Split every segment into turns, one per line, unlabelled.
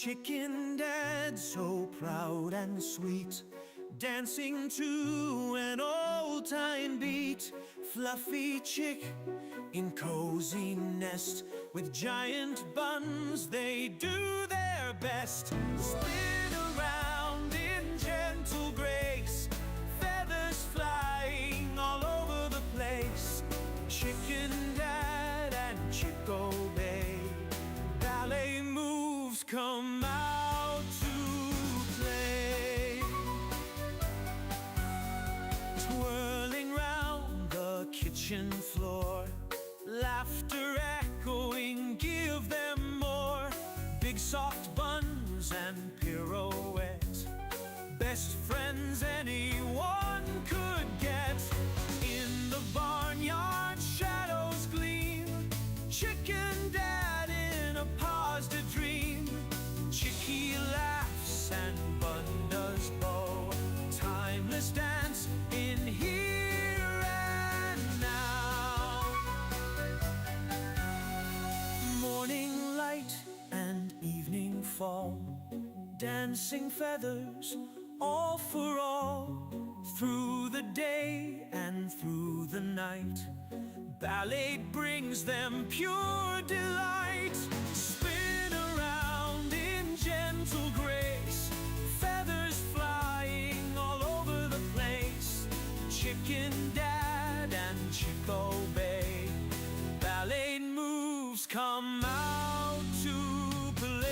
Chicken Dad, so proud and sweet, dancing to an old-time beat. Fluffy chick in cozy nest, with giant buns they do their best. Spin around in gentle grace, feathers flying all over the place. Chicken Dad and Chick obey, ballet moves come out to play. Twirling round the kitchen floor, laughter echoing, give them more. Big soft buns and pirouettes, best friends anyone could get. In the barnyard shadows gleam, Chicken Dad in a positive dream. Chicky laughs and Bun does bow, timeless dance in here and now. Morning light and evening fall, dancing feathers all for all. Through the day and through the night, ballet brings them pure delight. Spin around in gentle grace, feathers flying all over the place. Chicken Dad and Chick obey, ballet moves come out to play.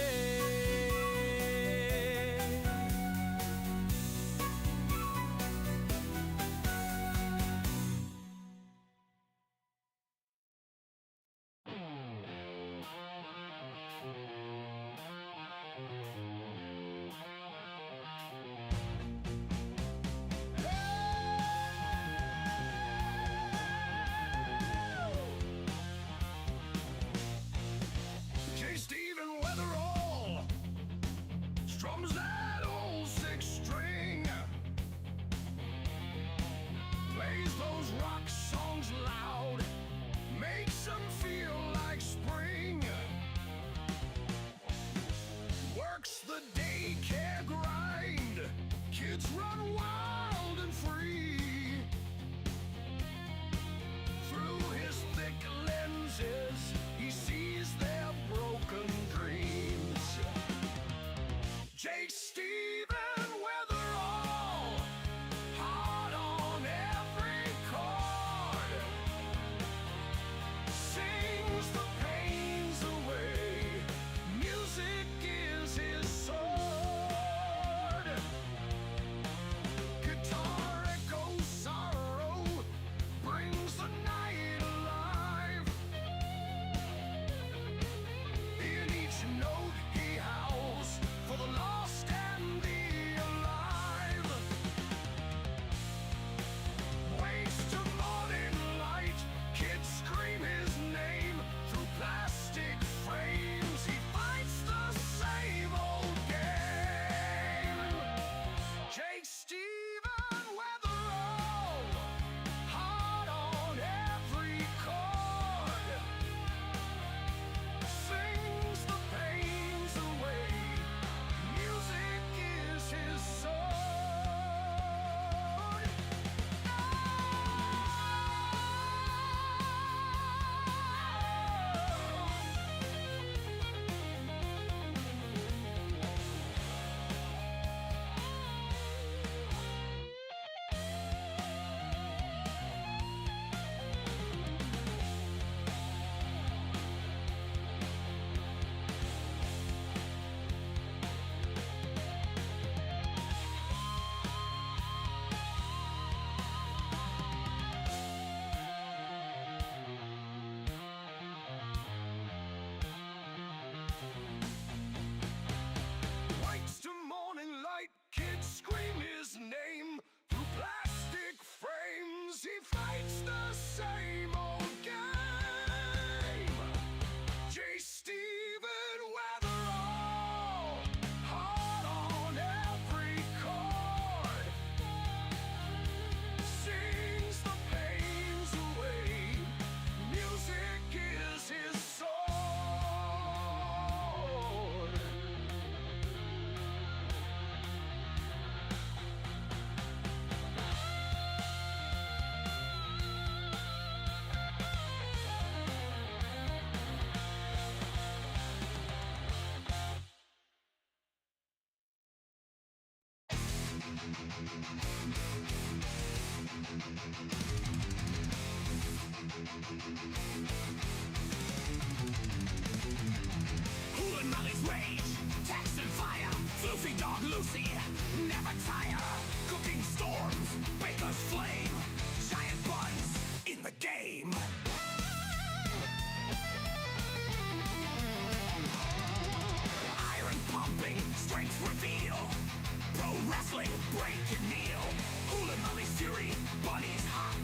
wrestling, break and kneel. Hula Molly's fury, bunnies hop.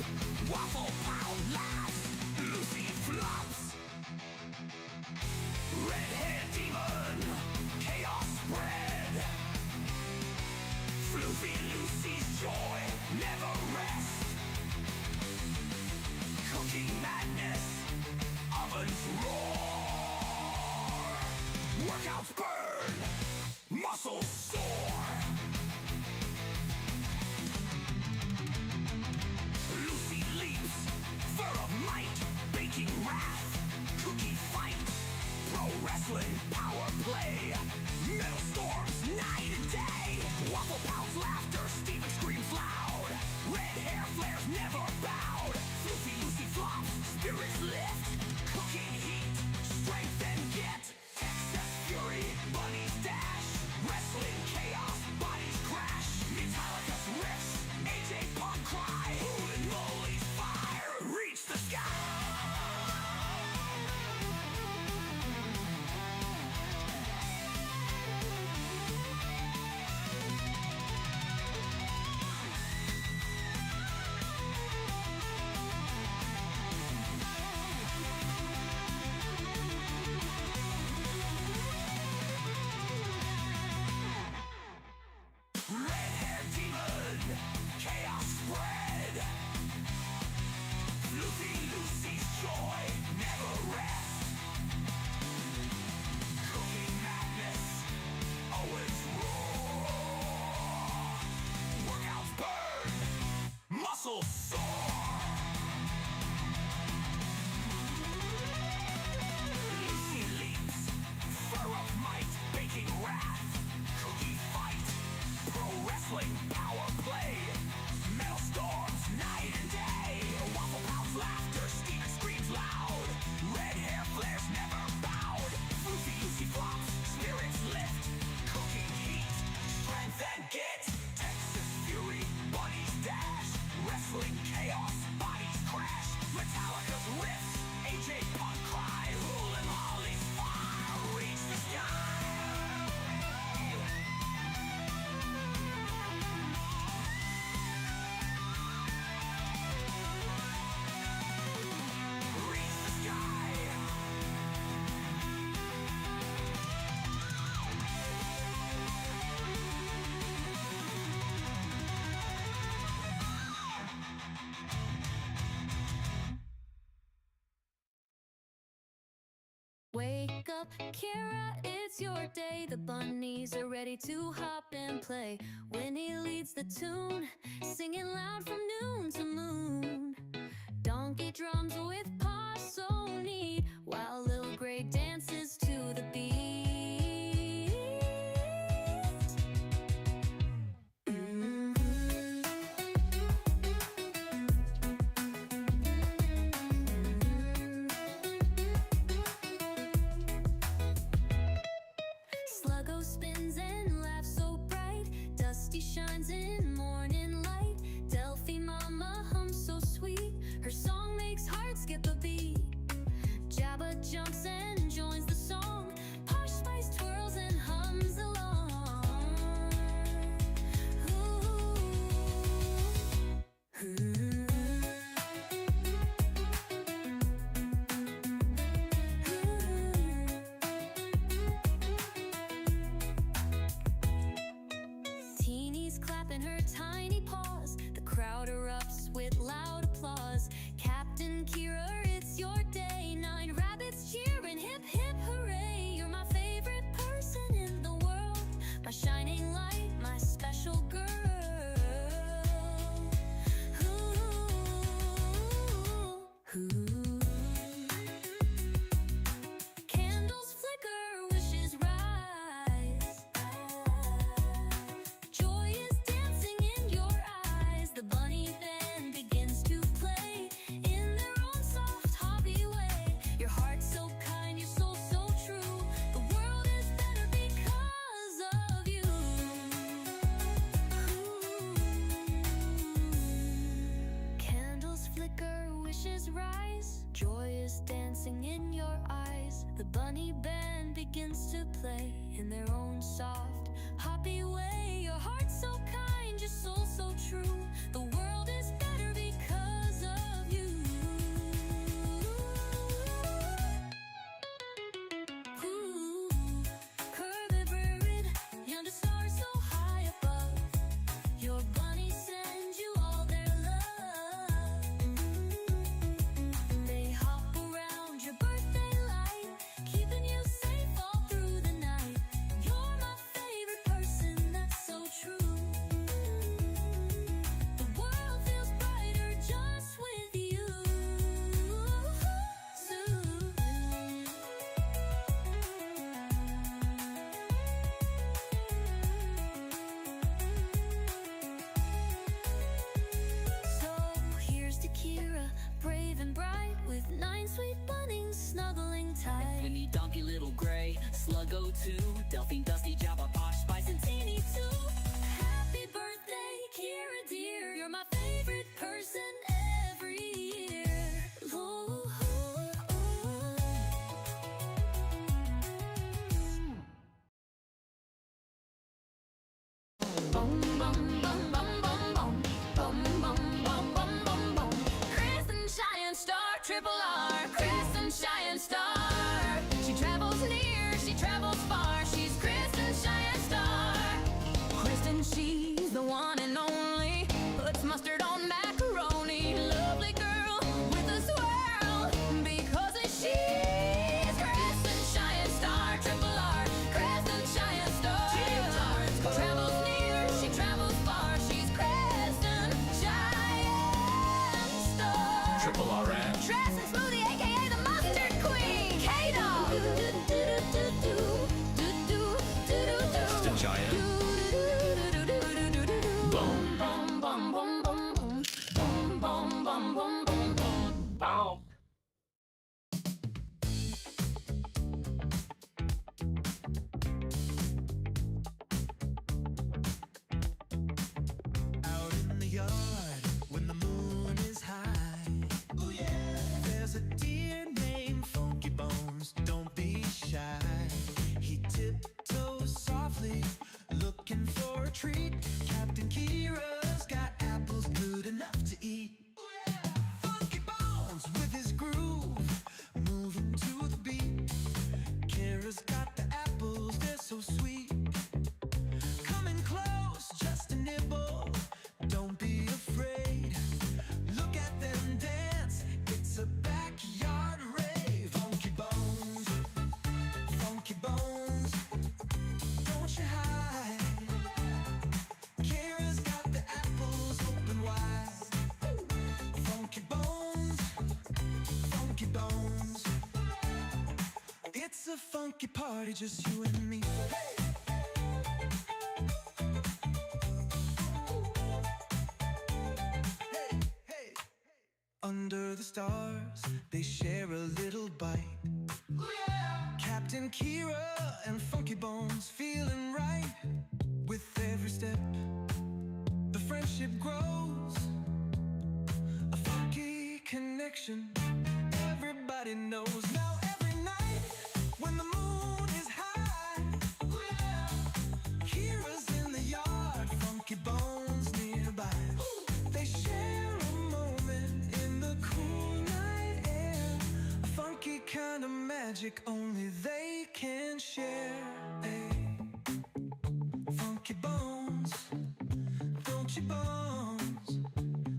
Waffle pound laughs, Lucy flops. Red hair demon, chaos spread. Floofy Lucy's joy never rest. Cooking madness, ovens roar. Workouts burn, muscles soar. Lucy leaps, fur of might, baking wrath. Cookie fight, pro wrestling power play. Metal storms night and day. Waffle pounds laughter, Steven screams loud. Red hair flares never bowed. Floofy Lucy flops, spirits lift. Cooking heat, strength and get. Excess fury, bunnies dash. Wrestling chaos, bodies crash. Metallica's riffs, AJ Punk cry. Holy moly's fire, reach the sky. Red hair demon, chaos spread. Floofy Lucy's joy never rest. Cooking madness, Owens roar. Workouts burn, muscles soar. Lucy leaps, fur of might, baking wrath. Cookie fight, pro wrestling power play. Metal storms night and day. Waffle pounds laughter, Steven screams loud. Red hair flares never bowed. Floofy Lucy flops, spirits lift. Cooking heat, strength and git. Texas fury, bunnies dash. Wrestling chaos, bodies crash. Metallica's riffs, AJ Punk cry. Hula Molly's fire, reach the sky. Reach the sky.
Wake up, Kira, it's your day. The bunnies are ready to hop and play. Gwynnie leads the tune, singing loud from noon to moon. Donkey drums with Posh so neat, while Little Gray dances to the beat. Sluggo spins and laughs so bright. Dusty shines in morning light. Delphine mama hums so sweet. Her song makes hearts skip a beat. Jabba jumps and joins the song. Posh spice twirls and hums along. Ooh. Teeny's clapping her tiny paws. The crowd erupts with loud applause. Captain Kira, it's your day. 9 rabbits cheering, hip hip hooray. You're my favorite person in the world. My shining light, my special girl. Ooh. Candles flicker, wishes rise. Joy is dancing in your eyes. The bunny band begins to play in their own soft hobby way. Your heart's so kind, your soul so true. The world is better because of you. Candles flicker, wishes rise. Joy is dancing in your eyes. The bunny band band begins to play in their own soft, happy way. Your heart's so kind, your soul so true. The world is better because of you. Ooh, curved bird, yonder stars so high above. Your bunny sends you all their love. They hop around your birthday light, keeping you safe all through the night. You're my favorite person, that's so true. The world feels brighter just with you. So here's to Kira, brave and bright, with 9 sweet bunnings snuggling tight.
Gwynnie, donkey, little gray, Sluggo too, Delphine, Dusty, Jabba, Posh, Spice, and
Teeny too. Happy birthday, Kira dear. You're my favorite person every year. Ooh, ooh, ooh. Boom, boom, boom, boom, boom, boom. Boom, boom, boom, boom, boom, boom. Crescent Giant Star, Triple R. Crescent Giant Star. She travels near, she travels far. She's Crescent Giant Star. Kristen, she's the one and only. Puts mustard on macaroni. Lovely girl with a swirl. Because she's Crescent Giant Star, Triple R. Crescent Giant Star. Travels near, she travels far. She's Crescent Giant Star.
Triple RM.
Dressing smoothie, aka the mustard queen. K-Dog.
Kristen Giant. Boom.
Bum, bum, bum, bum, bum. Bum, bum, bum, bum, bum, bum.
Bow.
Out in the yard when the moon is high. Oh yeah. There's a deer named Funky Bones. Don't be shy. He tiptoes softly, looking for a treat. Captain Kira's got apples good enough to eat. Oh yeah. Funky Bones with his groove, moving to the beat. Kira's got the apples, they're so sweet. Coming close, just a nibble. Don't be afraid. Look at them dance. It's a backyard rave. Funky Bones, Funky Bones. Don't you hide. Kira's got the apples open wide. Funky Bones, Funky Bones. It's a funky party, just you and me. Hey, hey. Under the stars, they share a little bite. Ooh, yeah. Captain Kira and Funky Bones feeling right. With every step, the friendship grows. A funky connection, everybody knows. Now every night, when the moon is high, ooh, yeah. Kira's in the yard, Funky Bones nearby. They share a moment in the cool night air. A funky kind of magic only they can share. Hey. Funky Bones, don't you bones,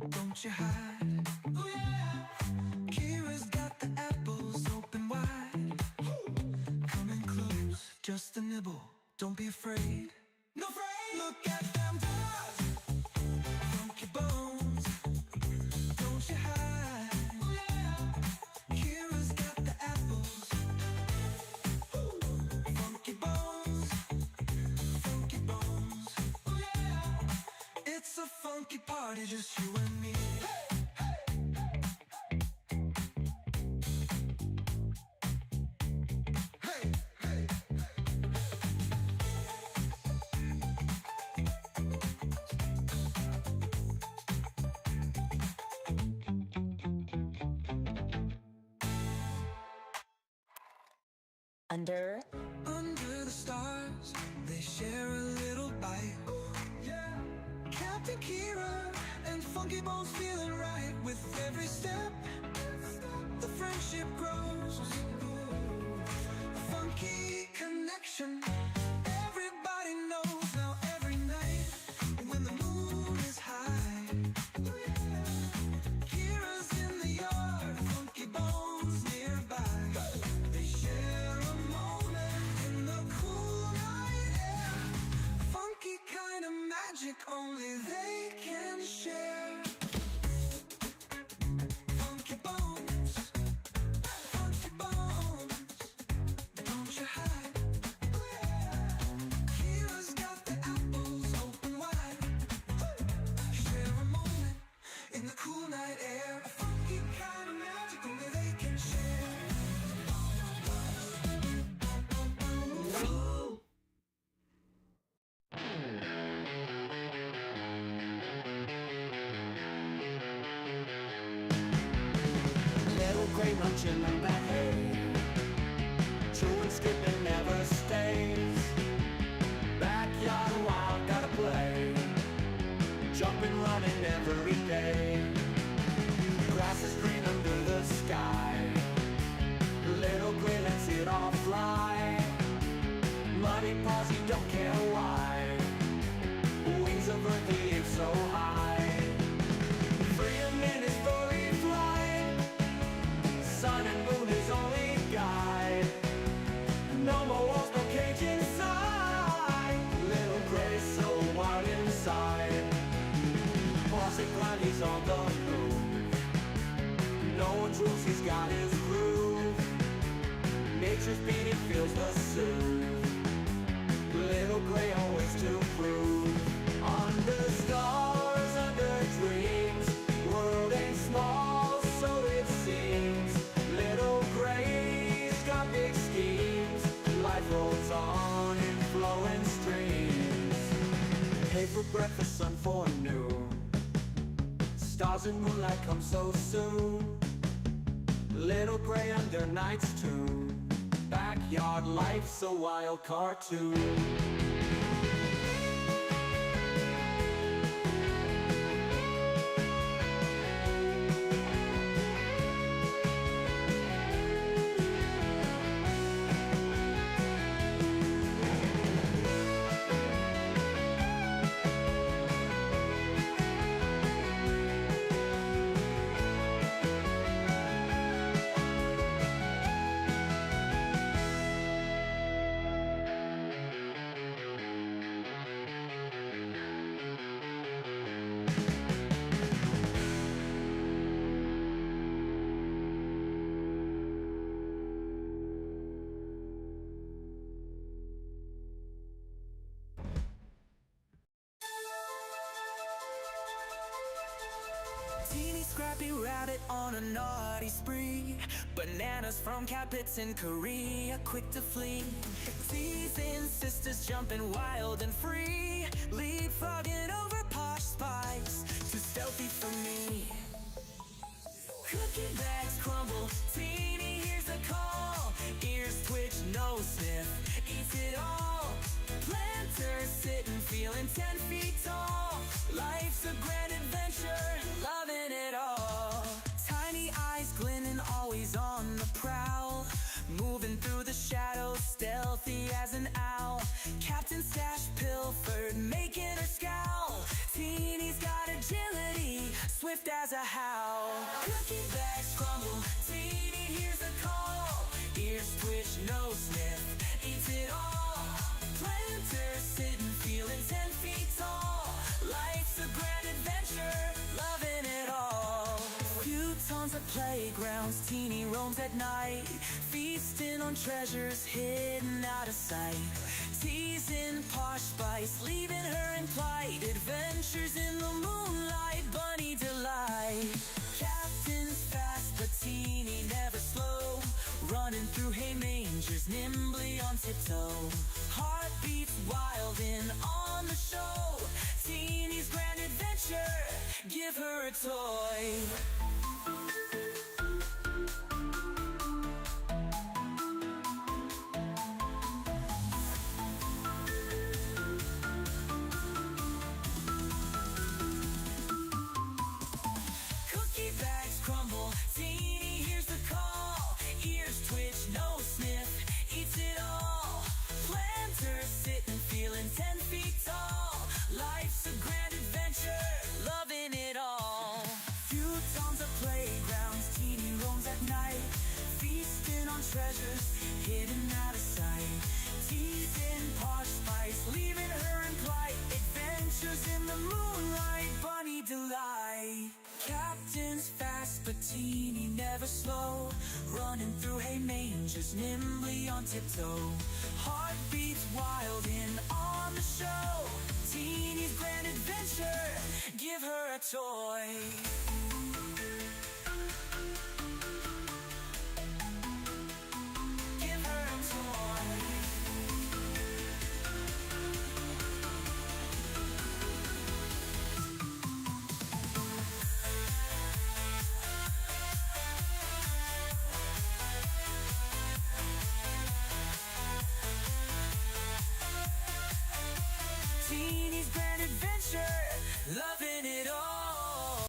don't you hide. Oh yeah. Kira's got the apples open wide. Coming close, just a nibble. Don't be afraid. No afraid. Look at them dogs. Funky Bones, don't you hide. Oh yeah. Kira's got the apples. Funky Bones, Funky Bones. Oh yeah. It's a funky party, just you and me. Hey, hey,
Under
the stars, they share a little bite. Yeah. Captain Kira and Funky Bones feeling right. With every step, the friendship grows. Funky connection. Everybody knows now every night when the moon is high. Kira's in the yard, Funky Bones nearby. They share a moment in the cool night air. Funky kind of magic only they can share. Funky Bones, Funky Bones, don't you hide. Kira's got the apples open wide. Share a moment in the cool night air. A funky kind of magic only they can share. Little gray munching on that hay, chewing, skipping, never stays. Backyard wild, gotta play, jumping, running every day. Grass is green under the sky, little gray lets it all fly. Muddy paws, you don't care why, wings of earth, the ape so high. Freedom in his furry flight, sun and moon is only guide. No more walls, no cage inside, little gray so wild inside. Posh and grind, he's on the move, no one's rules, he's got his groove. Nature's beat, he feels the soothe, little gray always to prove. Under stars, under dreams, world ain't small, so it seems. Little gray's got big schemes, life rolls on in flowing streams. Hay for breakfast, sun for noon, stars and moonlight come so soon. Little gray under night's tune, backyard life's a wild cartoon. Teeny scrappy rabbit on a naughty spree, bananas from Capits in Korea, quick to flee. Teasing sisters jumping wild and free, leapfrogging over Posh spice, too stealthy for me. Cookie bags crumble, Teeny hears a call, ears twitch, nose sniff, eats it all. Planters sitting, feeling 10 feet tall. Life's a grand adventure, loving it all. Tiny eyes glinting, always on the prowl, moving through the shadows, stealthy as an owl. Captain Stash pilfered, making her scowl. Teeny's got agility, swift as a howl. Cookie bags crumble, Teeny hears a call, ears twitch, nose sniff, eats it all. Planters sitting, feeling 10 feet tall. Life's a grand adventure, loving it all. Futons at playgrounds, Teeny roams at night, feasting on treasures hidden out of sight. Teasing Posh spice, leaving her in plight. Adventures in the moonlight, bunny delight. Captain's fast, but Teeny never slow, running through hay mangers, nimbly on tiptoe. Heartbeats wild in on the show. Teeny's grand adventure, give her a toy. treasures hidden out of sight. Teeth in Posh spice, leaving her in plight. Adventures in the moonlight, bunny delight. Captain's fast, but teeny never slow. Running through hay mangers, nimbly on tiptoe. Heart beats wild in on the show. Teeny's grand adventure, give her a toy. Give her a toy. Teeny's grand adventure, loving it all.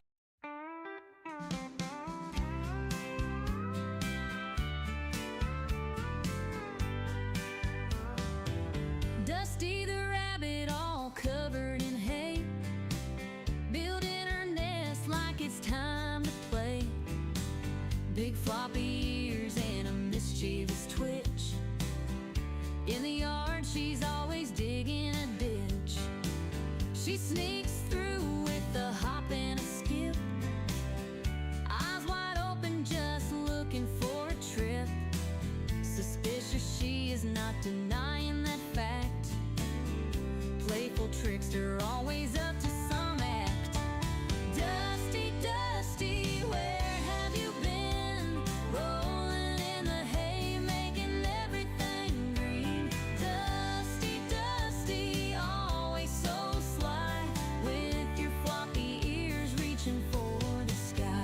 Dusty the rabbit, all covered in hay, building her nest like it's time to play. Big floppy ears and a mischievous twitch. In the yard, she's always digging a ditch. She sneaks through with a hop and a skip, eyes wide open, just looking for a trip. Suspicious, she is not denying that fact. Playful trickster, always up to some act. Dusty, Dusty, where have you been? Rolling in the hay, making everything green. Dusty, Dusty, always so sly, with your floppy ears reaching for the sky.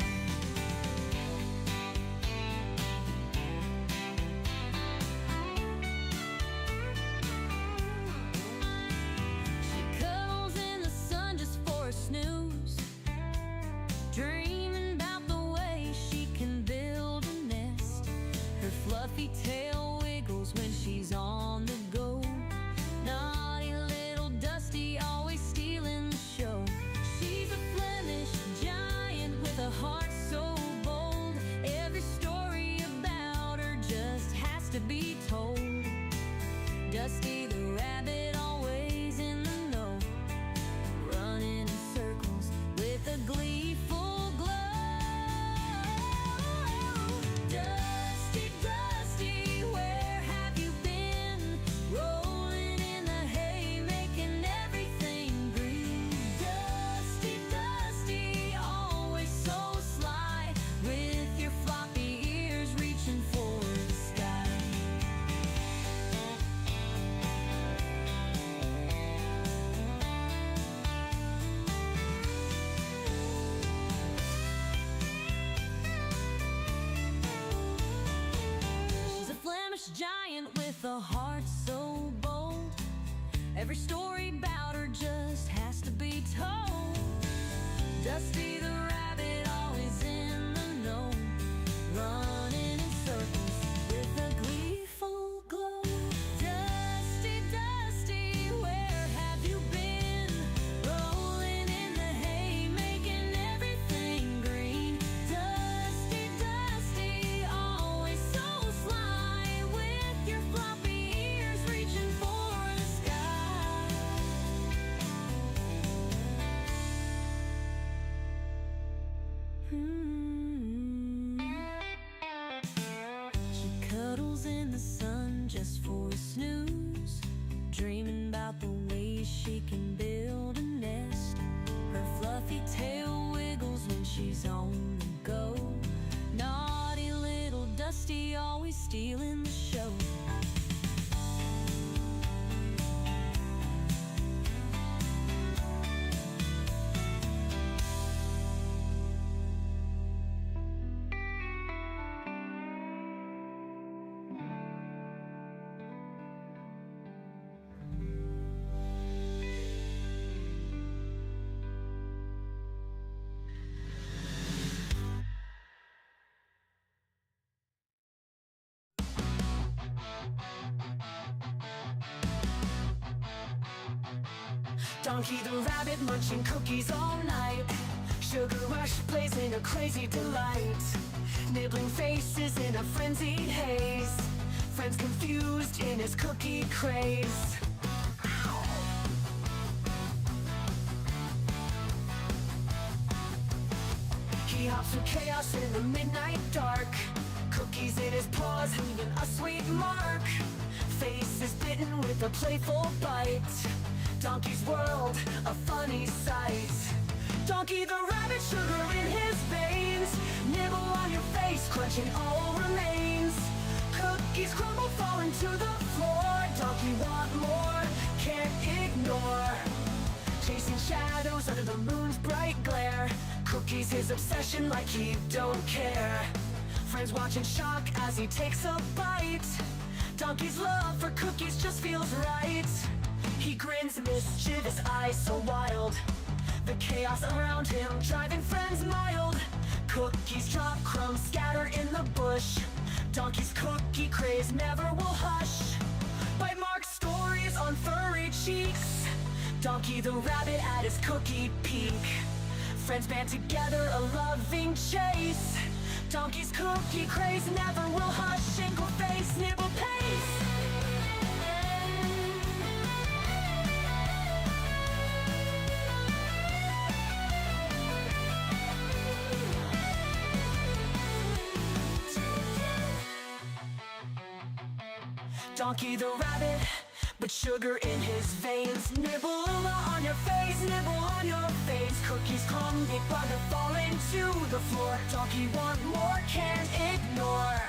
She cuddles in the sun just for a snooze, dreaming about the way she can build a nest. Her fluffy tail wiggles when she's on the go. Naughty little Dusty, always stealing the show. She's a Flemish giant with a heart so bold. Every story about her just has to be told. Dusty the rabbit, always in the know, running in circles with a gleeful glow. Dusty, Dusty, where have you been? Rolling in the hay, making everything green. Dusty, Dusty, always so sly, with your floppy ears reaching for the sky. She's a Flemish giant with a heart so bold. Every story about her just has to be told. Dusty the rabbit, always in the know, running in circles with a gleeful glow. Dusty, Dusty, where have you been? Rolling in the hay, making everything green. Dusty, Dusty, always so sly, with your floppy ears reaching for the sky. She cuddles in the sun just for a snooze, dreaming about the way she can build a nest. Her fluffy tail wiggles when she's on the go. Naughty little Dusty, always stealing the show.
Donkey the rabbit munching cookies all night. Sugar rush blazing a crazy delight. nibbling faces in a frenzied haze. Friends confused in his cookie craze. He hops through chaos in the midnight dark. Cookies in his paws, leaving a sweet mark. Face is bitten with a playful bite. Donkey's world, a funny sight. Donkey the rabbit, sugar in his veins. Nibble on your face, crunching all remains. Cookies crumble, falling to the floor. Donkey want more, can't ignore. Chasing shadows under the moon's bright glare. Cookies his obsession like he don't care. Friends watch in shock as he takes a bite. Donkey's love for cookies just feels right. He grins, mischievous eyes so wild. The chaos around him driving friends mild. Cookies drop, crumbs scatter in the bush. Donkey's cookie craze never will hush. Bite mark stories on furry cheeks. Donkey the rabbit at his cookie peak. Friends band together, a loving chase. Donkey's cookie craze never will hush. Shingle face, nibble pace. Donkey the rabbit, but sugar in his veins. Nibble on your face, nibble on your face. Cookies come, big bugger falling to the floor. Donkey want more, can't ignore.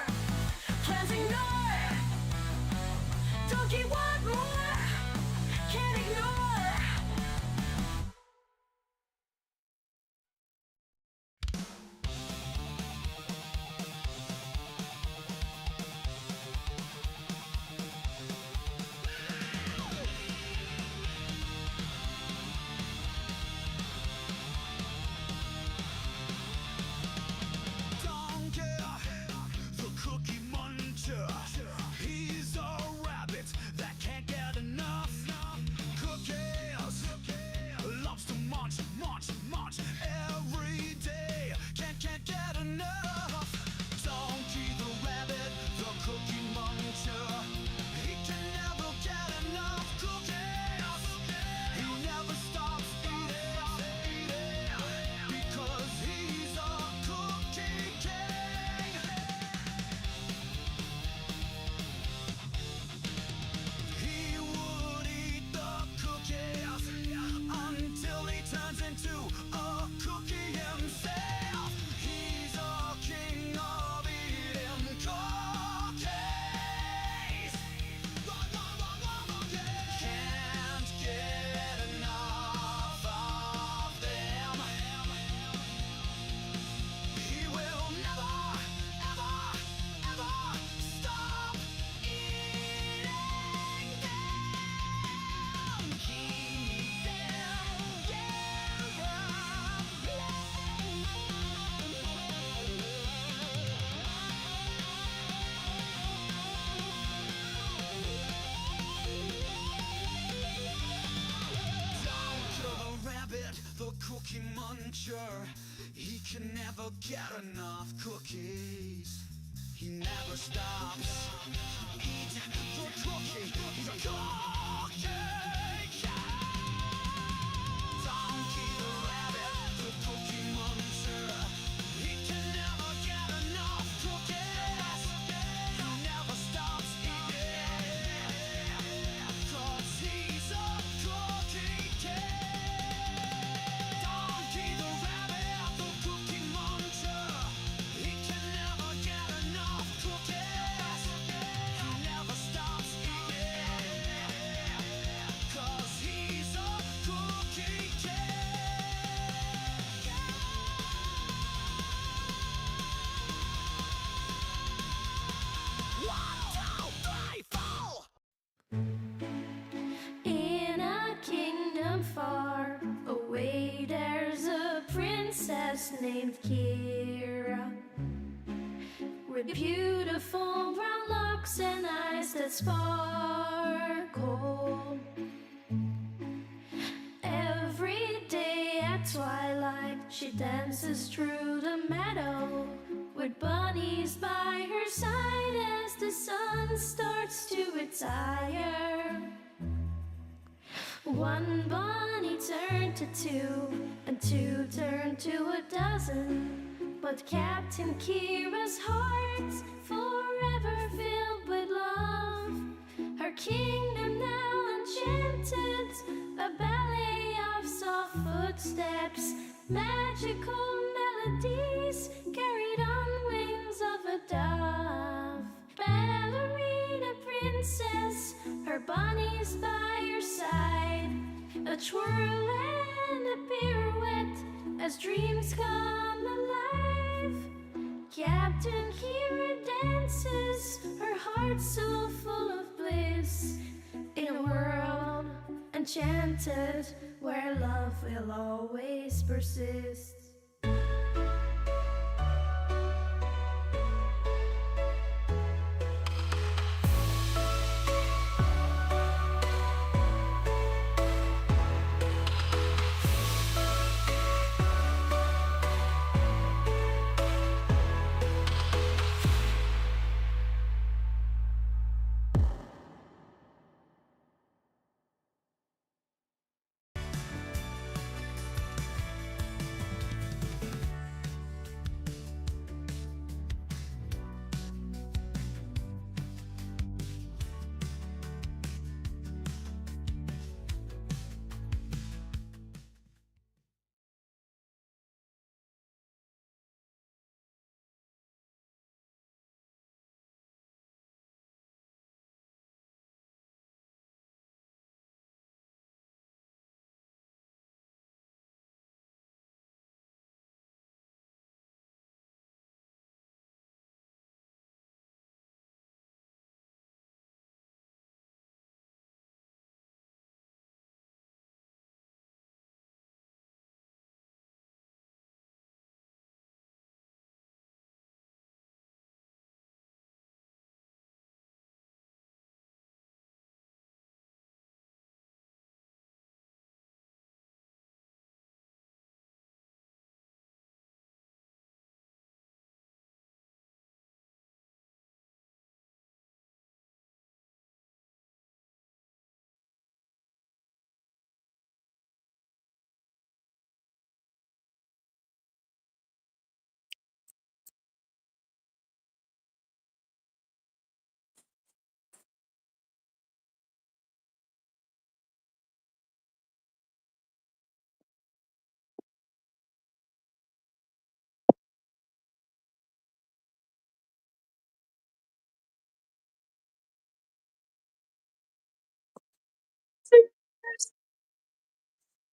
Plans ignore. Donkey want more, can't ignore.
He's a rabbit that can't get enough. Cookies loves to munch, munch, munch every day. Can't get enough. Donkey the rabbit, the cookie muncher. He can never get enough cookies. He never stops eating because he's a cookie king. He would eat the cookies until he turns into a cookie himself. He's a king of eating cookies. Can't get enough of them. He will never, ever, ever stop eating them. Keep them Down to the rabbit, the cookie muncher. He can never get enough cookies. He never stops. Eat the cookie. He's a cookie king. Donkey the rabbit, the cookie muncher. He can never get enough cookies. He never stops eating 'cause he's a cookie king. Donkey the rabbit, the cookie muncher. He can never get enough cookies. He never stops eating 'cause he's a cookie king. 1, 2, 3, 4.
In a kingdom far away, there's a princess named Kira, with beautiful brown locks and eyes that sparkle. Every day at twilight, she dances through the meadow with bunnies by her side as the sun starts to retire. One bunny turned to two, and two turned to a dozen. But Captain Kira's heart's forever filled with love. Her kingdom now enchanted, a ballet of soft footsteps, magical melodies carried on wings of a dove. Ballerina princess, her bunnies by her side, a twirl and a pirouette as dreams come alive. Captain Kira dances, her heart so full of bliss, in a world enchanted where love will always persist.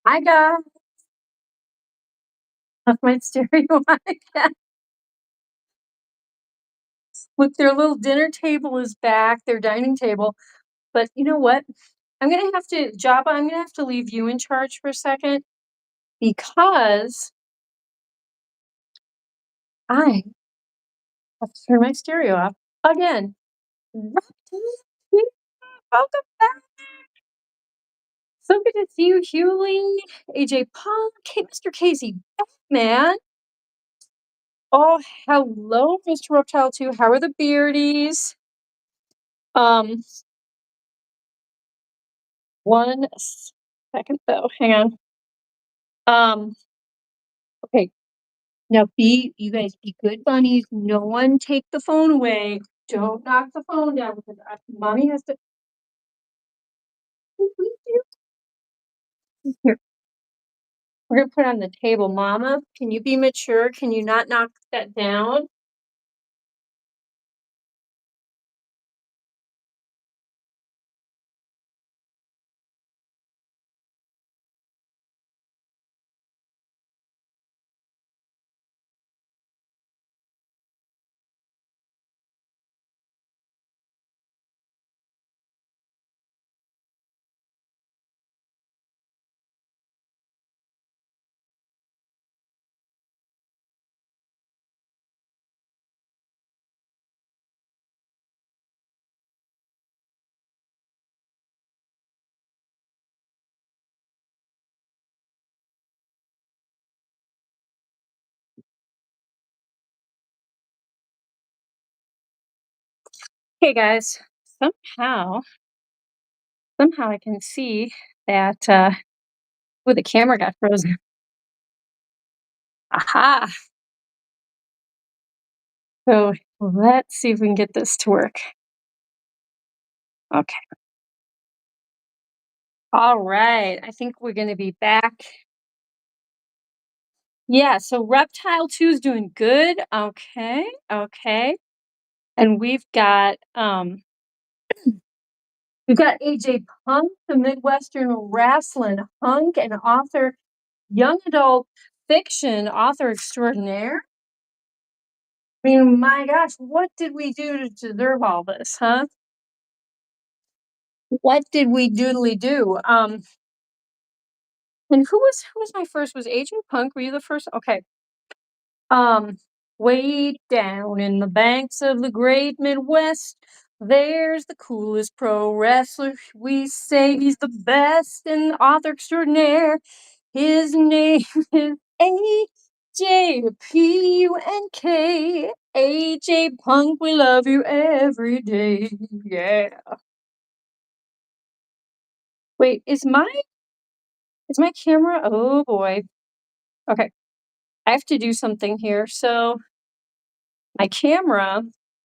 Hi guys, left my stereo on again. Look, their little dinner table is back, their dining table. But you know what? Jabba, I'm gonna have to leave you in charge for a second because I have to turn my stereo off again. Welcome back. So good to see you, Hewley, AJ Paul, Mr. Casey, man. Oh, hello, Mr. Reptile 2. How are the beardies? One second though. Hang on. Okay. Now you guys be good bunnies. No one take the phone away. Don't knock the phone down because mommy has to. Please do. Here, we're gonna put it on the table. Mama, can you be mature? Can you not knock that down? Hey guys, somehow, somehow I can see that the camera got frozen. Aha! So let's see if we can get this to work. Okay. All right. I think we're gonna be back. Yeah, so Reptile 2 is doing good. Okay, okay. And we've got AJ Punk, the Midwestern wrestling hunk and author, young adult fiction author extraordinaire. I mean, my gosh, what did we do to deserve all this, huh? What did we doodly do? And who was my first? Was AJ Punk? Were you the first? Okay. Um, Way down in the banks of the great Midwest, there's the coolest pro wrestler. We say he's the best and author extraordinaire. His name is AJ AJ Punk. We love you every day. Yeah. Wait, is my camera? Oh boy. Okay. I have to do something here. So my camera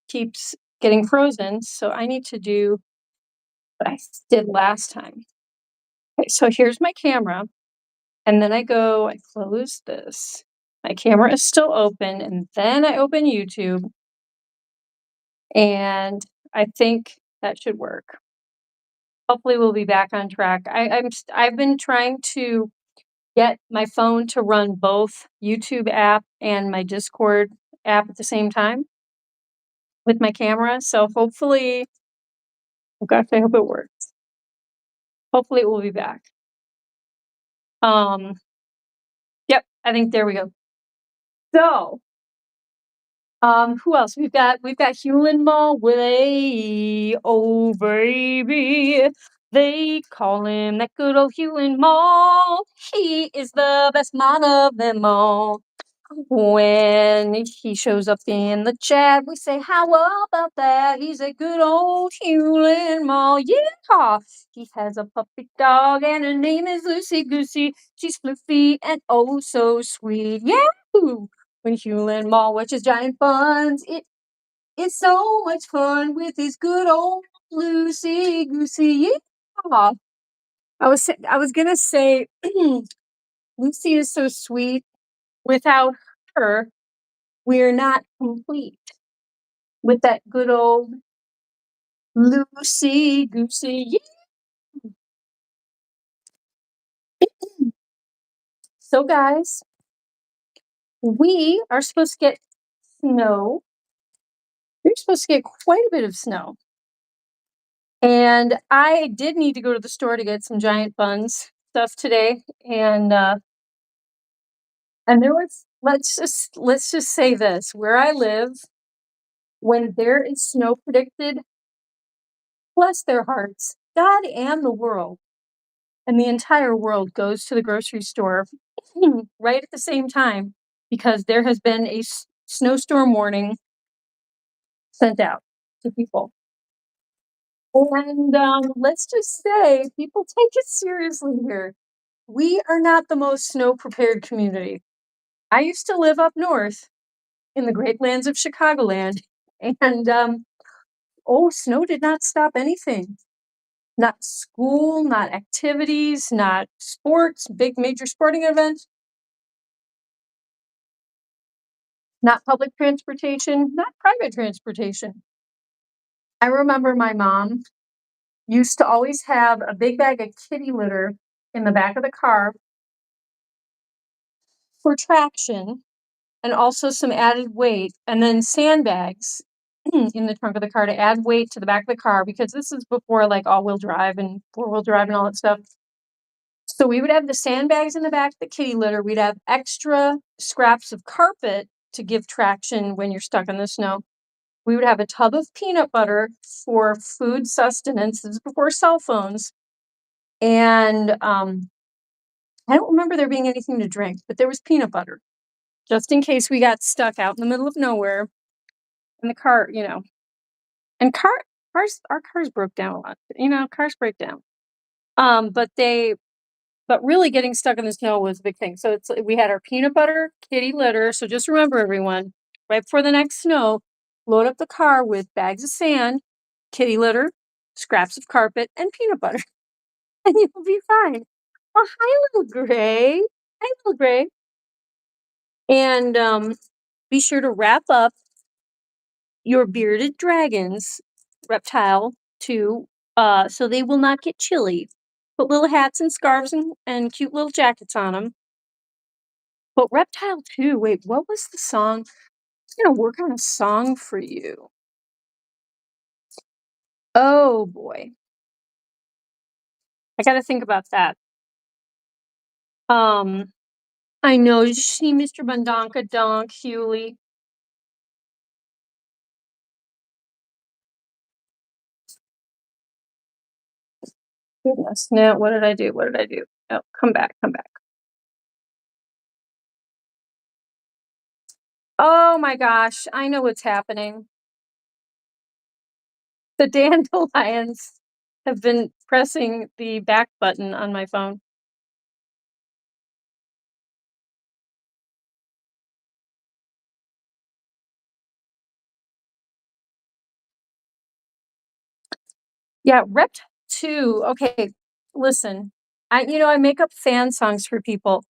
keeps getting frozen, so I need to do what I did last time. Okay, so here's my camera, and then I close this. My camera is still open, and then I open YouTube, and I think that should work. Hopefully, we'll be back on track. I've been trying to get my phone to run both YouTube app and my Discord app at the same time with my camera. So hopefully, oh gosh, I hope it works. Hopefully it will be back. Yep, I think there we go. So, who else? We've got Hewlin Mall Willie. Oh baby. They call him that good old Hewlin Mall. He is the best man of them all. When he shows up in the chat, we say, how about that? He's a good old Hewlin Mall. Yeah! He has a puppy dog, and her name is Lucy Goosey. She's fluffy and oh so sweet. Yahoo! When Hewlin Mall watches giant buns, it's so much fun with his good old Lucy Goosey. Yeah! I was gonna say, Lucy is so sweet. Without her, we're not complete with that good old Lucy Goosey. So, guys, we are supposed to get snow. We're supposed to get quite a bit of snow. And I did need to go to the store to get some giant buns stuff today. And there was let's just say this. Where I live, when there is snow predicted, bless their hearts, God and the world and the entire world goes to the grocery store right at the same time because there has been a snowstorm warning sent out to people. And let's just say people take it seriously here. We are not the most snow prepared community. I used to live up north in the great lands of Chicagoland, and snow did not stop anything. Not school, not activities, not sports, big major sporting events, not public transportation, not private transportation. I remember my mom used to always have a big bag of kitty litter in the back of the car for traction and also some added weight, and then sandbags in the trunk of the car to add weight to the back of the car because this is before like all-wheel drive and four-wheel drive and all that stuff. So we would have the sandbags in the back, the kitty litter. We'd have extra scraps of carpet to give traction when you're stuck in the snow. We would have a tub of peanut butter for food sustenance. This is before cell phones. And I don't remember there being anything to drink, but there was peanut butter just in case we got stuck out in the middle of nowhere in the car, And our cars broke down a lot. You know, cars break down. But really getting stuck in the snow was a big thing. So we had our peanut butter kitty litter. So just remember, everyone, right before the next snow, load up the car with bags of sand, kitty litter, scraps of carpet, and peanut butter, and you'll be fine. Oh, hi, little gray. Hi, little gray. And be sure to wrap up your bearded dragons reptile too, so they will not get chilly. Put little hats and scarves and cute little jackets on them. But reptile too. Wait, what was the song? I'm gonna work on a song for you. Oh boy, I gotta think about that. Um, I know. Did you see Mr. Bundonka Donk Hewley? Goodness, now what did I do? What did I do? Oh, come back, come back. Oh my gosh, I know what's happening. The dandelions have been pressing the back button on my phone. Yeah, Rep 2. Okay, listen. I make up fan songs for people.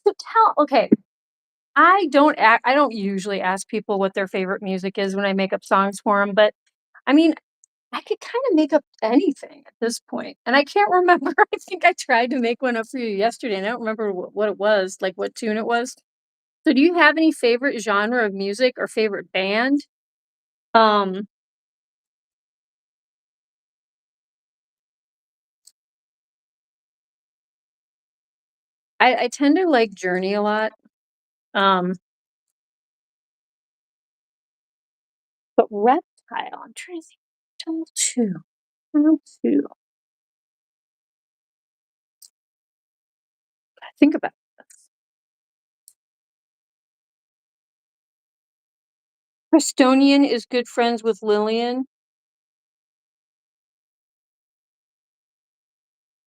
So okay, I don't usually ask people what their favorite music is when I make up songs for them, but I mean, I could kind of make up anything at this point. And I can't remember. I think I tried to make one up for you yesterday, and I don't remember what it was, like what tune it was. So do you have any favorite genre of music or favorite band? Um, I tend to like Journey a lot. Um, but Reptile, I'm trying to think. Reptile 2. Reptile 2. Think about this. Prestonian is good friends with Lillian.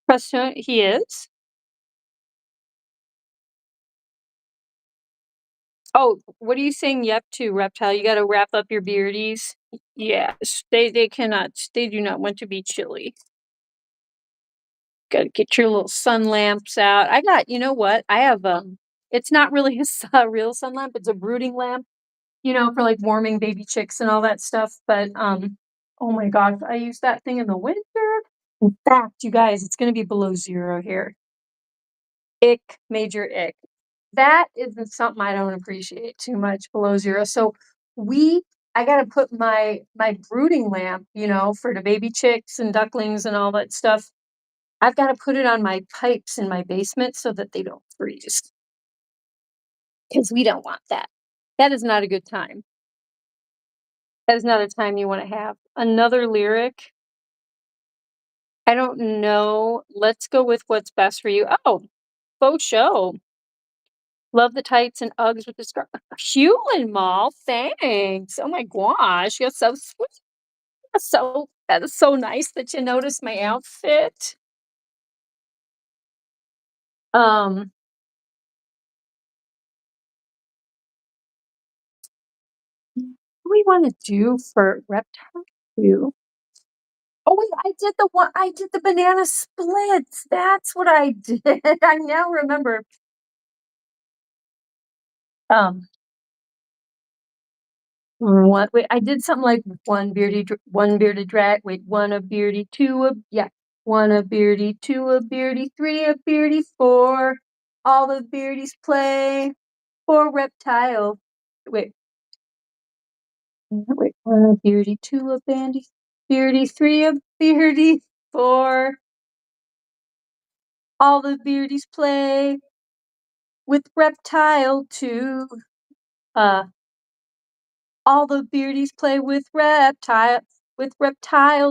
Preston, he is. Oh, what are you saying yep to, Reptile? You gotta wrap up your beardies. Yes, they cannot, they do not want to be chilly. Gotta get your little sun lamps out. I got, you know what? I have it's not really a real sun lamp, it's a brooding lamp, for like warming baby chicks and all that stuff. But oh my gosh, I use that thing in the winter. In fact, you guys, it's gonna be below zero here. Ick, major ick. That isn't something I don't appreciate too much, below zero. So I gotta put my brooding lamp, for the baby chicks and ducklings and all that stuff. I've got to put it on my pipes in my basement so that they don't freeze. Because we don't want that. That is not a good time. That is not a time you want to have. Another lyric. I don't know. Let's go with what's best for you. Oh, faux show. Love the tights and Uggs with the scarf. Hewlin Mall, thanks. Oh my gosh, you're so sweet. That is so nice that you noticed my outfit. Um, what do we want to do for Reptile 2? Oh wait, I did the banana splits. That's what I did. I now remember. Um, what wait, I did something like one bearded drag. Wait, one a beardy, two a yeah, one a beardy, two a beardy, three a beardy, four. All the beardies play for reptile. Wait, one a beardy, two a bandy, beardy, three a beardy, four. All the beardies play with reptile too. Uh, all the beardies play with reptile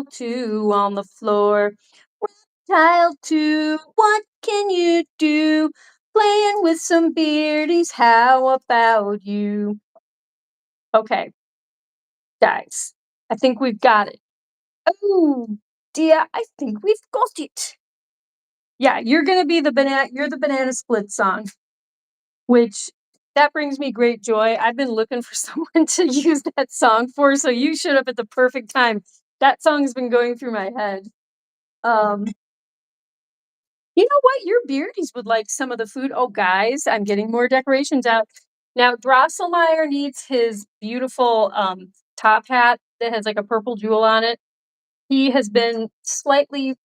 too on the floor. Reptile too, what can you do? Playing with some beardies, how about you? Okay, guys, I think we've got it. Oh, dear, I think we've got it. Yeah, you're gonna be you're the banana split song, which that brings me great joy. I've been looking for someone to use that song for, so you showed up at the perfect time. That song's been going through my head. Um, you know what? Your beardies would like some of the food. Oh, guys, I'm getting more decorations out. Now, Drosselmeyer needs his beautiful top hat that has like a purple jewel on it. He has been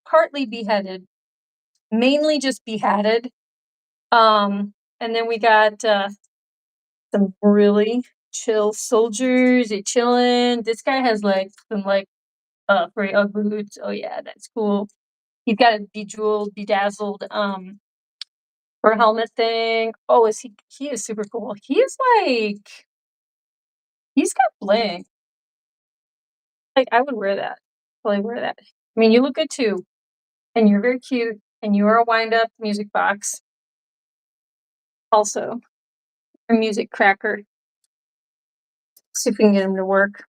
partly beheaded, mainly just beheaded. And then we got some really chill soldiers. They chilling. This guy has like some like furry Ugg boots. Oh yeah, that's cool. He's got a bejeweled, bedazzled fur helmet thing. Oh, he is super cool. He's got bling. Like I would wear that. Probably wear that. I mean, you look good too. And you're very cute. And you are a wind up music box. Also, a music cracker. See if we can get him to work.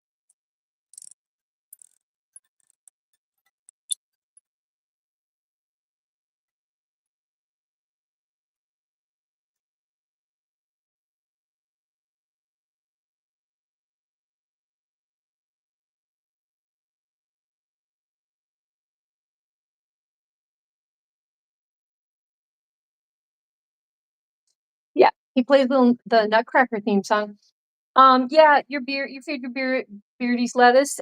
Yeah, he plays the Nutcracker theme song. Yeah, you feed your beardy's lettuce.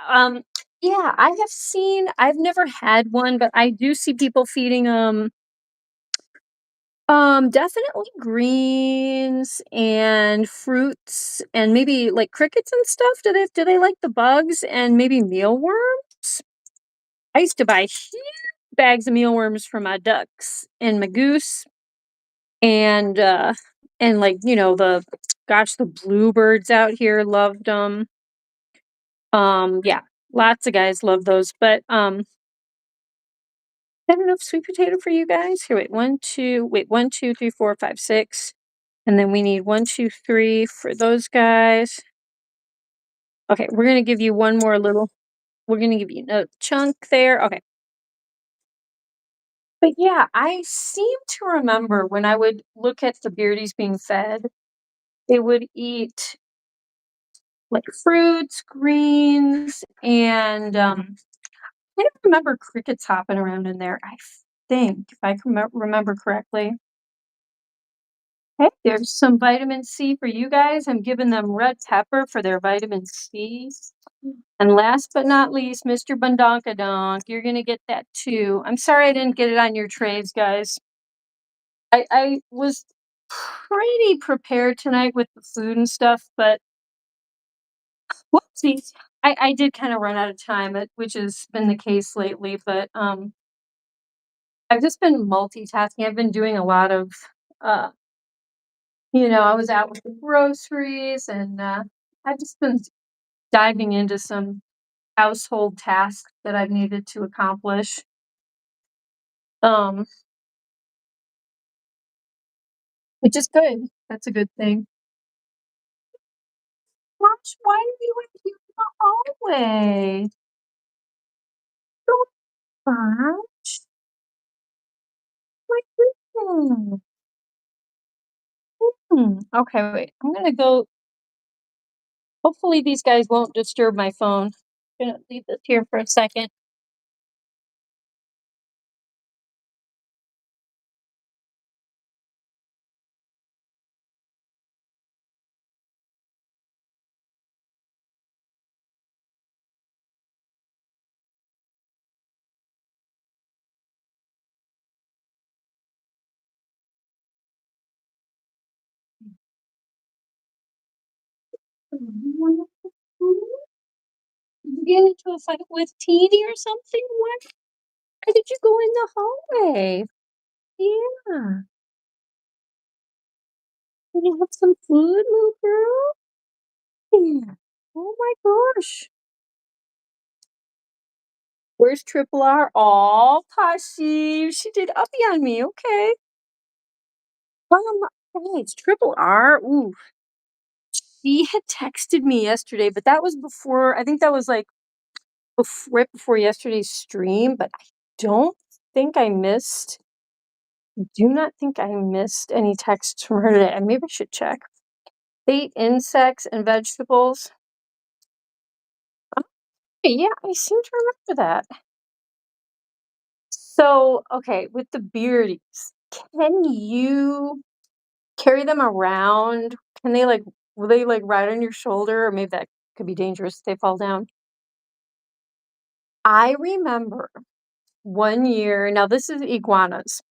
Um, yeah, I've never had one, but I do see people feeding definitely greens and fruits and maybe like crickets and stuff. Do they like the bugs and maybe mealworms? I used to buy huge bags of mealworms for my ducks and my goose and like the bluebirds out here loved them. Yeah, lots of guys love those, but I have enough sweet potato for you guys. Here, wait, 1 2 3 4 5 6, and then we need 1 2 3 for those guys. Okay, we're gonna give you one more little. We're gonna give you a chunk there. Okay. But yeah, I seem to remember when I would look at the beardies being fed, they would eat like fruits, greens, and I don't remember crickets hopping around in there. I think, if I can remember correctly. Hey, there's some vitamin C for you guys. I'm giving them red pepper for their vitamin C. And last but not least, Mr. Bundonkadonk, you're gonna get that too. I'm sorry I didn't get it on your trays, guys. I was pretty prepared tonight with the food and stuff, but whoopsies. I did kind of run out of time, which has been the case lately, but I've just been multitasking. I've been doing a lot of uh I was out with the groceries and I've just been diving into some household tasks that I've needed to accomplish. Um, which is good. That's a good thing. Gosh, why are you in here in the hallway? Don't Gosh, my goodness. Okay, wait. I'm gonna go. Hopefully, these guys won't disturb my phone. I'm gonna leave this here for a second. Did you get into a fight with Teeny or something? Why did you go in the hallway? Yeah. Can you have some food, little girl? Yeah. Oh my gosh. Where's Triple R? Oh, Poshy. She did uppy on me. Okay. Hey, it's Triple R. Ooh. she had texted me yesterday, but that was before, I think that was like right before yesterday's stream, but I don't think I missed, do not think I missed any texts from her today. Maybe I should check. Ate insects and vegetables. Yeah, I seem to remember that. So, okay, with the beardies, can you carry them around? Can they like, will they like ride on your shoulder? Or maybe that could be dangerous if they fall down. I remember one year, now this is iguanas,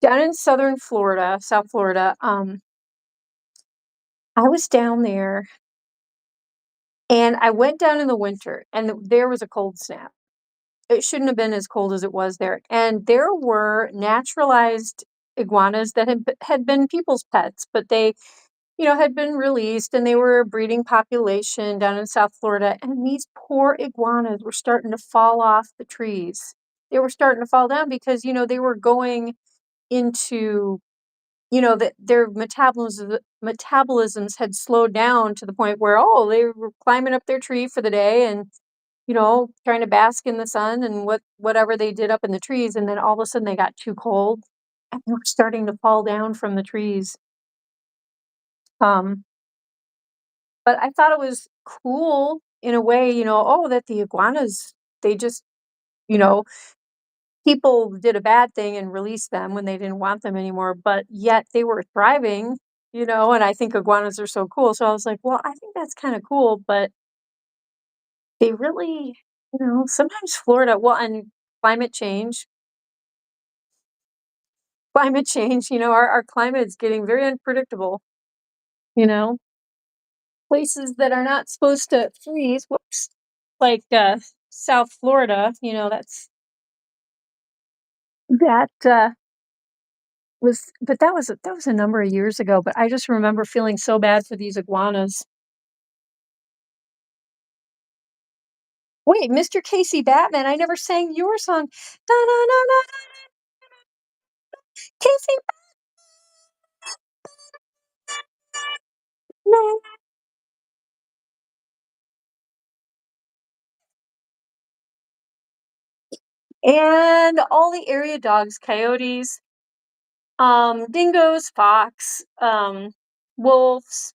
down in southern Florida, South Florida. I was down there and I went down in the winter and there was a cold snap. It shouldn't have been as cold as it was there. And there were naturalized iguanas that had been people's pets, but they, had been released and they were a breeding population down in South Florida. And these poor iguanas were starting to fall off the trees. They were starting to fall down because, they were going into, that their metabolisms had slowed down to the point where, oh, they were climbing up their tree for the day and trying to bask in the sun and whatever they did up in the trees, and then all of a sudden they got too cold and they were starting to fall down from the trees. Um, but I thought it was cool in a way, oh, that the iguanas, they just, you know, people did a bad thing and released them when they didn't want them anymore, but yet they were thriving, and I think iguanas are so cool. So I was like, well, I think that's kind of cool, but they really, sometimes Florida, well, and climate change, our climate is getting very unpredictable, you know, places that are not supposed to freeze, whoops, like South Florida, that but that was a number of years ago, but I just remember feeling so bad for these iguanas. Wait, Mr. Casey Batman, I never sang your song. Da, na, na, na, Casey Batman. And all the area dogs, coyotes, dingoes, fox, wolves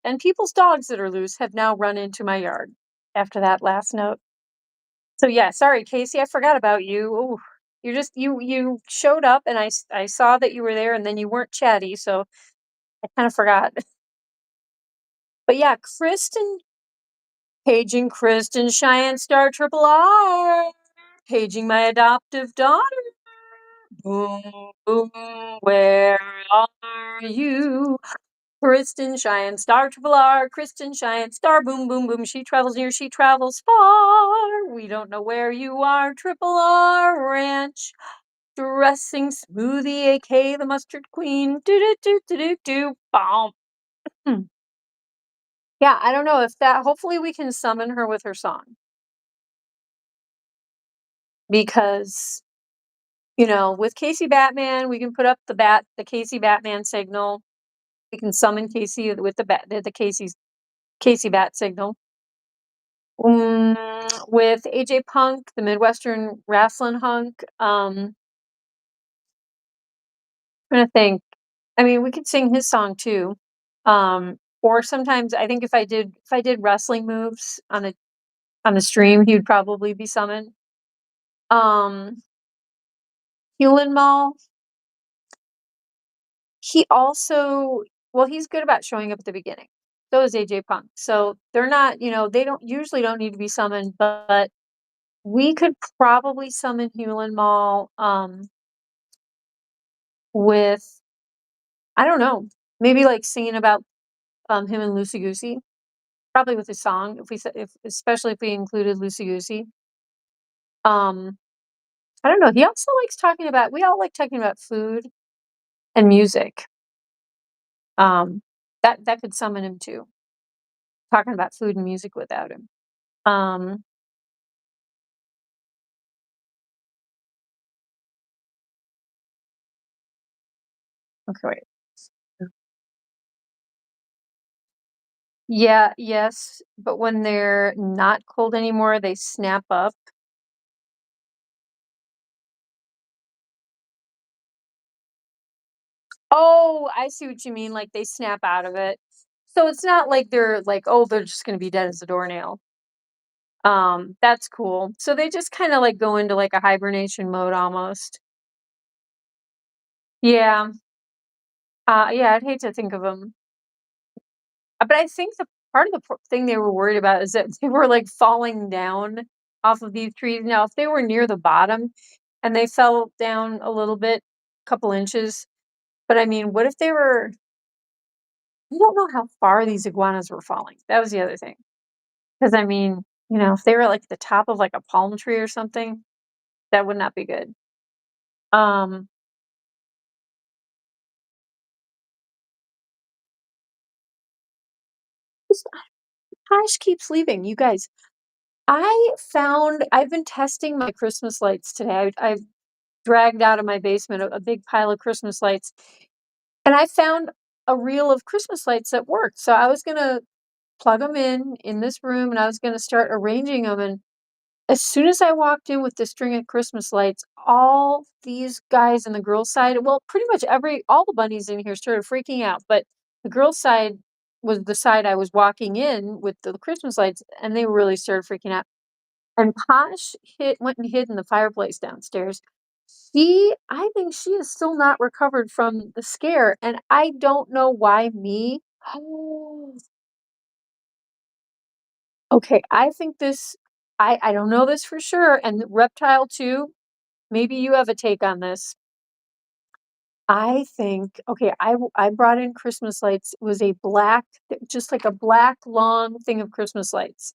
and people's dogs that are loose have now run into my yard after that last note. So yeah, sorry, Casey, I forgot about you. Ooh, you showed up and I saw that you were there and then you weren't chatty, so I kind of forgot. But yeah, paging Kristen Cheyenne Star Triple R, paging my adoptive daughter. Boom, boom, where are you? Kristen Cheyenne Star Triple R, Kristen Cheyenne Star, boom, boom, boom. She travels near, she travels far. We don't know where you are, Triple R Ranch. Dressing smoothie, aka the mustard queen. Do do do do do do. Bomb. Yeah, I don't know if that. Hopefully, we can summon her with her song because with Casey Batman, we can put up the Casey Batman signal. We can summon Casey with the Casey Bat signal. With AJ Punk, the Midwestern wrestling hunk. Trying to think. I mean, we could sing his song too. Or sometimes I think if I did wrestling moves on the stream, he would probably be summoned. Hewlin Mall. He also, well, he's good about showing up at the beginning. So is AJ Punk. So they're not, they don't need to be summoned, but we could probably summon Hewlin Mall with, I don't know, maybe like singing about him and Lucy Goosey, probably with his song, especially if we included Lucy Goosey. I don't know. He also likes we all like talking about food and music. That could summon him too. Talking about food and music without him. Um, okay, wait. Yeah, yes, but when they're not cold anymore, they snap up. Oh, I see what you mean, like, they snap out of it. So it's not like they're like, "Oh, they're just gonna be dead as a doornail." That's cool. So they just kinda, like, go into, like, a hibernation mode almost. Yeah. Yeah, I'd hate to think of them. But I think the part of the thing they were worried about is that they were, like, falling down off of these trees. Now, if they were near the bottom and they fell down a little bit, couple inches, but I mean, what if they were I don't know how far these iguanas were falling. That was the other thing. Because I mean, if they were, like, the top of, like, a palm tree or something, that would not be good. Um, just Posh keeps leaving. You guys, I've been testing my Christmas lights today. I've dragged out of my basement a big pile of Christmas lights, and I found a reel of Christmas lights that worked. So I was gonna plug them in this room, and I was gonna start arranging them. And as soon as I walked in with the string of Christmas lights, all these guys on the girls' side, well, pretty much all the bunnies in here started freaking out, but the girls' side was the side I was walking in with the Christmas lights, and they really started freaking out. And Posh went and hid in the fireplace downstairs. I think she is still not recovered from the scare, and I don't know why me. Okay, I think I don't know this for sure, and Reptile too. Maybe you have a take on this. I think okay, I brought in Christmas lights. It was a black, just like a black long thing of Christmas lights.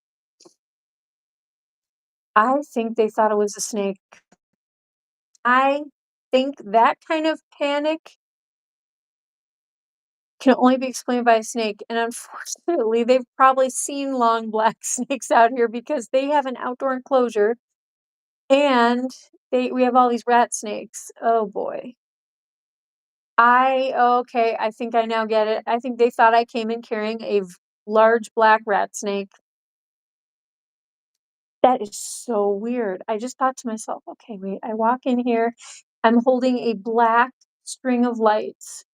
I think they thought it was a snake. I think that kind of panic can only be explained by a snake, and unfortunately, they've probably seen long black snakes out here because they have an outdoor enclosure, and we have all these rat snakes. Oh boy. Okay, I think I now get it. I think they thought I came in carrying a large black rat snake. That is so weird. I just thought to myself, okay, wait, I walk in here, I'm holding a black string of lights.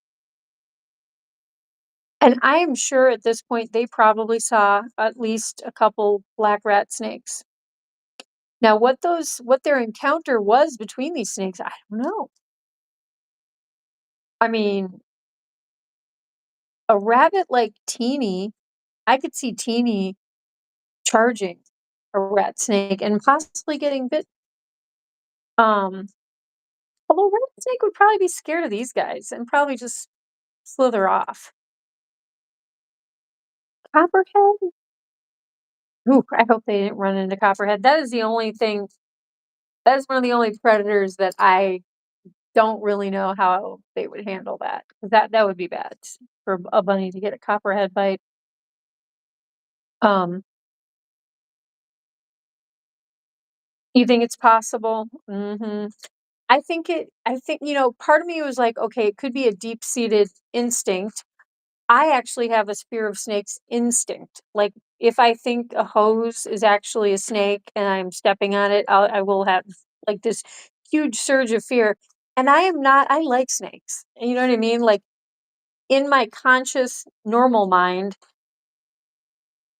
And I am sure at this point they probably saw at least a couple black rat snakes. Now, what their encounter was between these snakes, I don't know. I mean, a rabbit like Teeny, I could see Teeny charging a rat snake and possibly getting bit. Um, Although rat snake would probably be scared of these guys and probably just slither off. Copperhead? Ooh, I hope they didn't run into Copperhead. That is one of the only predators that I don't really know how they would handle that. 'Cause that would be bad for a bunny to get a copperhead bite. Um, you think it's possible? Mhm. Part of me was like, okay, it could be a deep-seated instinct. I actually have a fear of snakes instinct. Like, if I think a hose is actually a snake and I'm stepping on it, I will have, like, this huge surge of fear, and I like snakes. You know what I mean? Like, in my conscious, normal mind,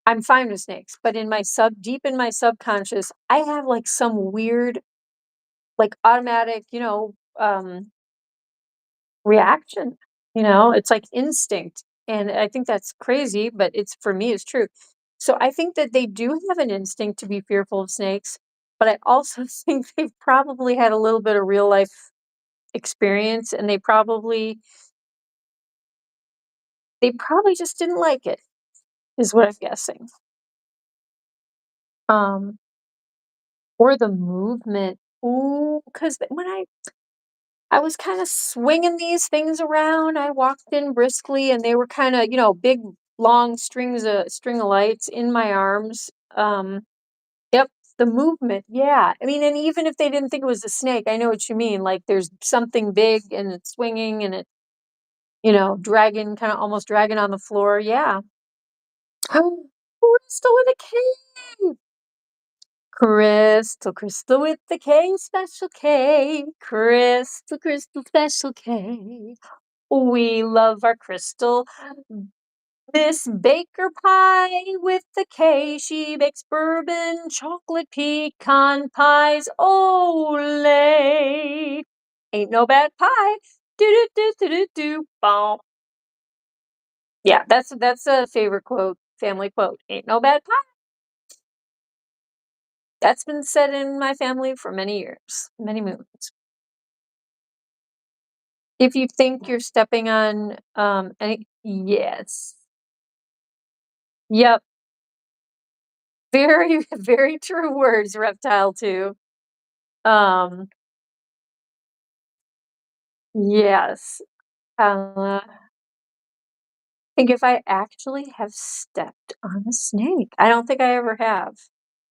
I'm fine with snakes, but deep in my subconscious, I have, like, some weird, like, automatic, reaction, It's like instinct, and I think that's crazy, but for me, it's true. So I think that they do have an instinct to be fearful of snakes, but I also think they've probably had a little bit of real life experience, and they probably just didn't like it, is what I'm guessing. Um, or the movement. Ooh, because when I was kinda swinging these things around. I walked in briskly, and they were kinda, big, long string of lights in my arms. Yep, the movement, yeah. I mean, and even if they didn't think it was a snake, I know what you mean, like, there's something big, and it's swinging, and it, dragging kinda almost dragging on the floor, yeah. Crystal with a K. Crystal, Crystal with the K, special K. Crystal, Crystal, special K. We love our Crystal. Miss Baker Pie with the K. She bakes bourbon, chocolate pecan pies. Olay! Ain't no bad pie. Do do do do do do. Bow. Yeah, that's a favorite quote, family quote. Ain't no bad pie. That's been said in my family for many years, many moons. If you think you're stepping on any, yes. Yep. Very, very true words, reptile too. Um, yes. I think if I actually have stepped on a snake. I don't think I ever have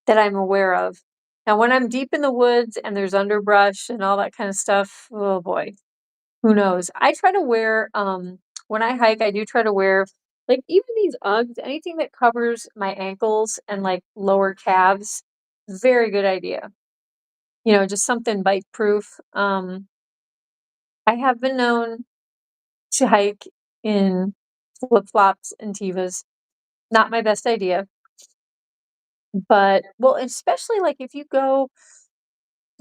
that I'm aware of. Now, when I'm deep in the woods and there's underbrush and all that kind of stuff, oh boy, who knows? I try to wear, when I hike, I do try to wear, like, even these Uggs, anything that covers my ankles and like lower calves, very good idea. You know, just something bite proof. I have been known to hike in flip-flops and Tevas. Not my best idea, but well, especially like if you go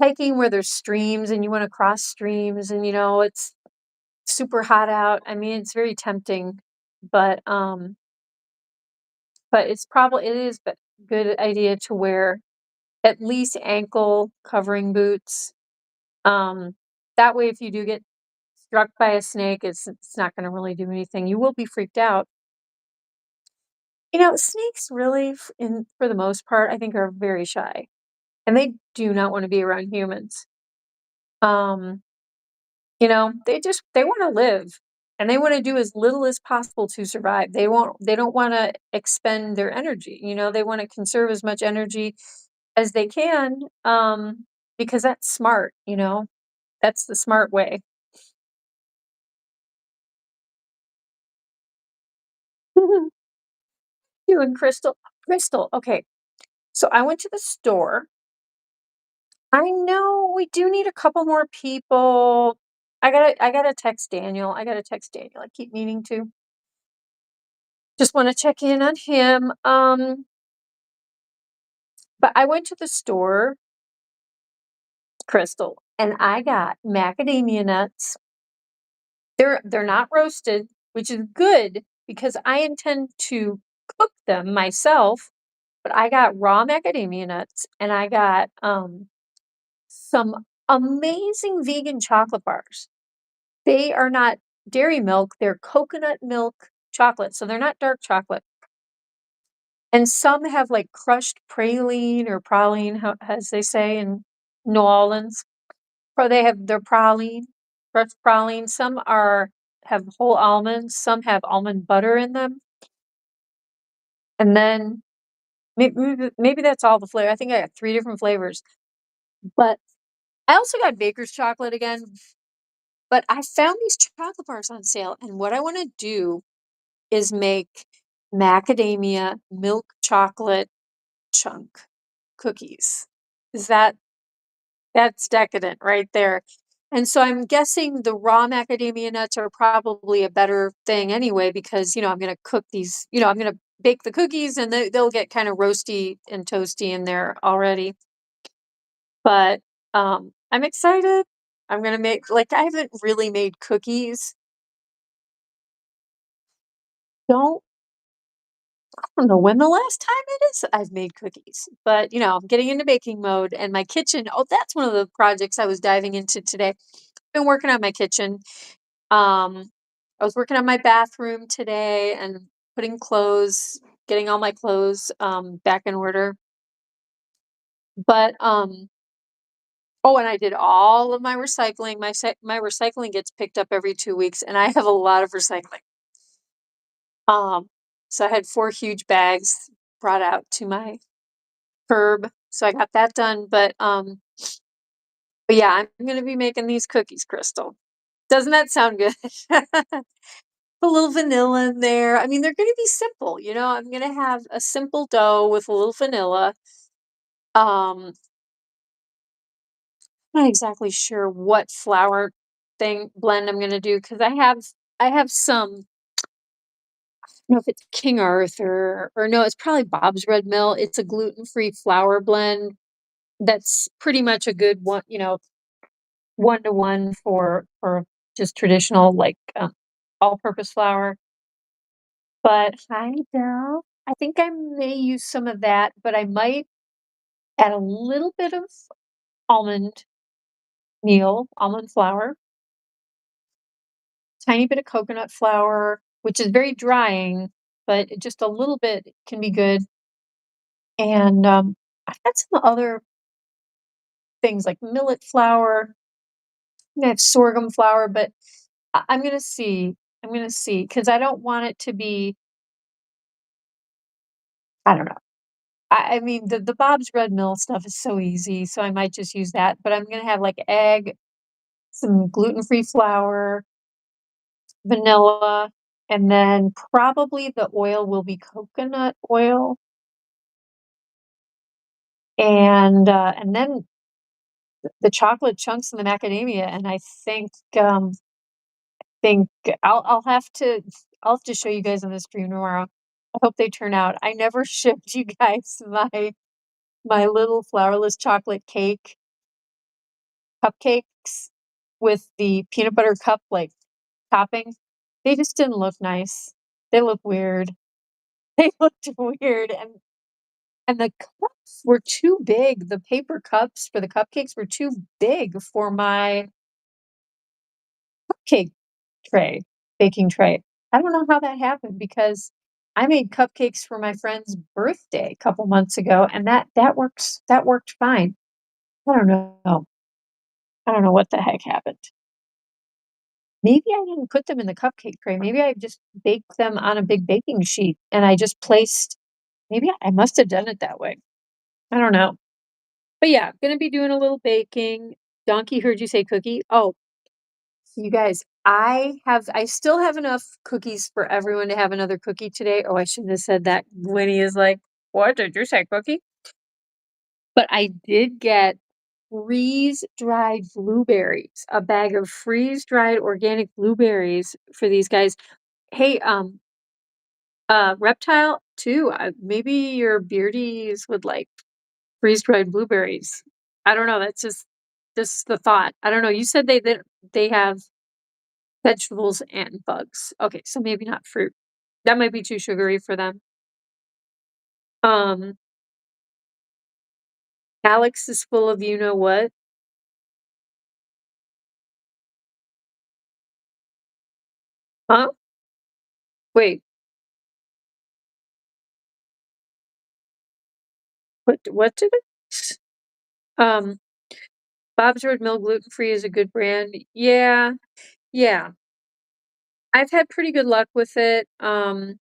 hiking where there's streams and you want to cross streams and you know it's super hot out. I mean, it's very tempting, but it is a good idea to wear at least ankle covering boots. Um, that way, if you do get struck by a snake, it's not going to really do anything. You will be freaked out. You know, snakes really, for the most part, I think are very shy, and they do not want to be around humans. Um, you know, they want to live, and they want to do as little as possible to survive. They don't want to expend their energy. You know, they want to conserve as much energy as they can, because that's smart. You know, that's the smart way. You and Crystal, Crystal. Okay, so I went to the store. I know we do need a couple more people. I gotta text Daniel. I gotta text Daniel. I keep meaning to. Just want to check in on him. But I went to the store, Crystal, and I got macadamia nuts. They're not roasted, which is good because I intend to cook them myself, but I got raw macadamia nuts and I got some amazing vegan chocolate bars. They are not dairy milk, they're coconut milk chocolate, so they're not dark chocolate. And some have like crushed praline or praline, as they say in New Orleans, or they have their praline, crushed praline. Some are have whole almonds, some have almond butter in them. And then maybe that's all the flavor. I think I got 3 different flavors. But I also got baker's chocolate again. But I found these chocolate bars on sale, and what I want to do is make macadamia milk chocolate chunk cookies. Is that's decadent right there. And so I'm guessing the raw macadamia nuts are probably a better thing anyway, because, you know, I'm going to cook these, you know, I'm going to bake the cookies and they'll get kind of roasty and toasty in there already. But I'm excited. I'm going to make, like, I haven't really made cookies. Don't I don't know when the last time it is I've made cookies, but, you know, I'm getting into baking mode and my kitchen, oh, that's one of the projects I was diving into today. Been working on my kitchen. Um, I was working on my bathroom today and putting clothes, getting all my clothes, back in order. But, oh, and I did all of my recycling. My recycling gets picked up every 2 weeks, and I have a lot of recycling. Um, so I had 4 huge bags brought out to my curb, so I got that done, but yeah, I'm gonna be making these cookies, Crystal. Doesn't that sound good? a little vanilla in there. I mean, they're gonna be simple, I'm gonna have a simple dough with a little vanilla. Um, Not exactly sure what flour blend I'm gonna do because I have some. I don't know if it's King Arthur or no, it's probably Bob's Red Mill. It's a gluten-free flour blend that's pretty much a good one, 1-to-1 for just traditional like all-purpose flour. But hi, Del. I think I may use some of that, but I might add a little bit of almond almond flour, tiny bit of coconut flour, which is very drying, but just a little bit can be good. And I've got some other things like millet flour. I have sorghum flour, but I'm gonna see. I'm gonna see because I don't want it to be. I don't know. I mean, the Bob's Red Mill stuff is so easy, so I might just use that. But I'm gonna have like egg, some gluten-free flour, vanilla, and then probably the oil will be coconut oil, and then the chocolate chunks and the macadamia. And I think I'll have to show you guys on the stream tomorrow. I hope they turn out. I never shipped you guys my little flourless chocolate cupcakes with the peanut butter cup like topping. They just didn't look nice. They look weird. They looked weird and the cups were too big. The paper cups for the cupcakes were too big for my cupcake tray, baking tray. I don't know how that happened because I made cupcakes for my friend's birthday a couple months ago and that worked fine. I don't know. I don't know what the heck happened. Maybe I didn't put them in the cupcake tray. Maybe I just baked them on a big baking sheet and I just placed maybe I must have done it that way. I don't know. But yeah, gonna be doing a little baking. Donkey heard you say cookie. Oh, you guys, I still have enough cookies for everyone to have another cookie today. Oh, I shouldn't have said that. Gwynnie is like, what did you say, cookie? But I did get freeze-dried blueberries, a bag of freeze-dried organic blueberries for these guys. Hey, Reptile too. Maybe your beardies would like freeze-dried blueberries. I don't know. That's just the thought. I don't know. You said they have vegetables and bugs. Okay, so maybe not fruit. That might be too sugary for them. Um, Alex is full of you know what? Huh? Wait, what did it? Um, Bob's Red Mill gluten free is a good brand. Yeah, yeah. I've had pretty good luck with it. I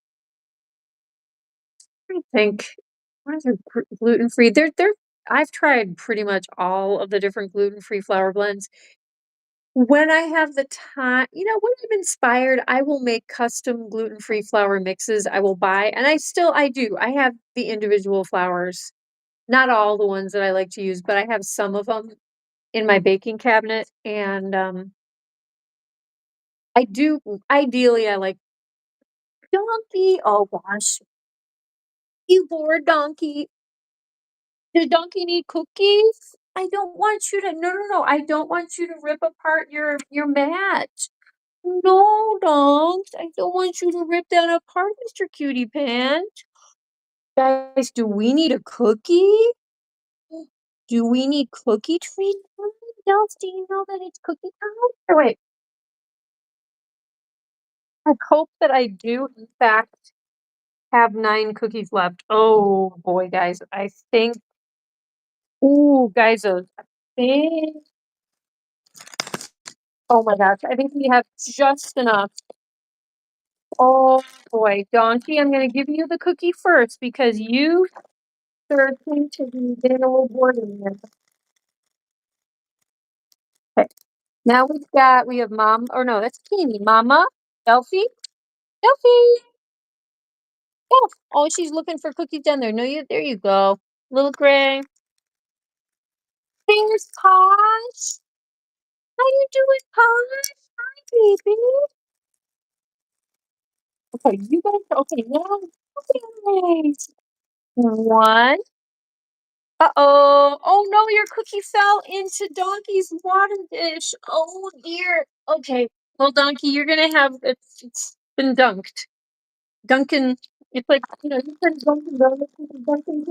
think what is gluten free? They're I've tried pretty much all of the different gluten free flour blends. When I have the time, when I'm inspired, I will make custom gluten-free flour mixes. I will buy, and I do. I have the individual flours, not all the ones that I like to use, but I have some of them in my baking cabinet. And I do, ideally, I like donkey. Oh gosh, you poor donkey. Does donkey need cookies? I don't want you to, no, no, no. I don't want you to rip apart your mat. No, donks. I don't want you to rip that apart, Mr. Cutie Pants. Guys, do we need a cookie? Do we need cookie treat? Else, do you know that it's cookie time? Or wait, I hope that I do, in fact, have 9 cookies left. Oh boy, guys, I think. Ooh, guys, I think. Oh my gosh, I think we have just enough. Oh boy, Donkey, I'm gonna give you the cookie first because you sure seem to be getting a little bored in here. Okay. Now we have Mom, or no, that's Keenie. Mama, Delphine, Delphine! Oh, oh, she's looking for cookies down there. No, there you go. Little Gray. There's Posh. How you doing, Posh? Hi, baby. Okay, you guys. Okay, now. Okay. One. Uh-oh. Oh, no, your cookie fell into Donkey's water dish. Oh, dear. Okay. Well, Donkey, you're gonna have it's been dunked. Duncan, it's like, you said Dunkin' Donuts, Dunkin'.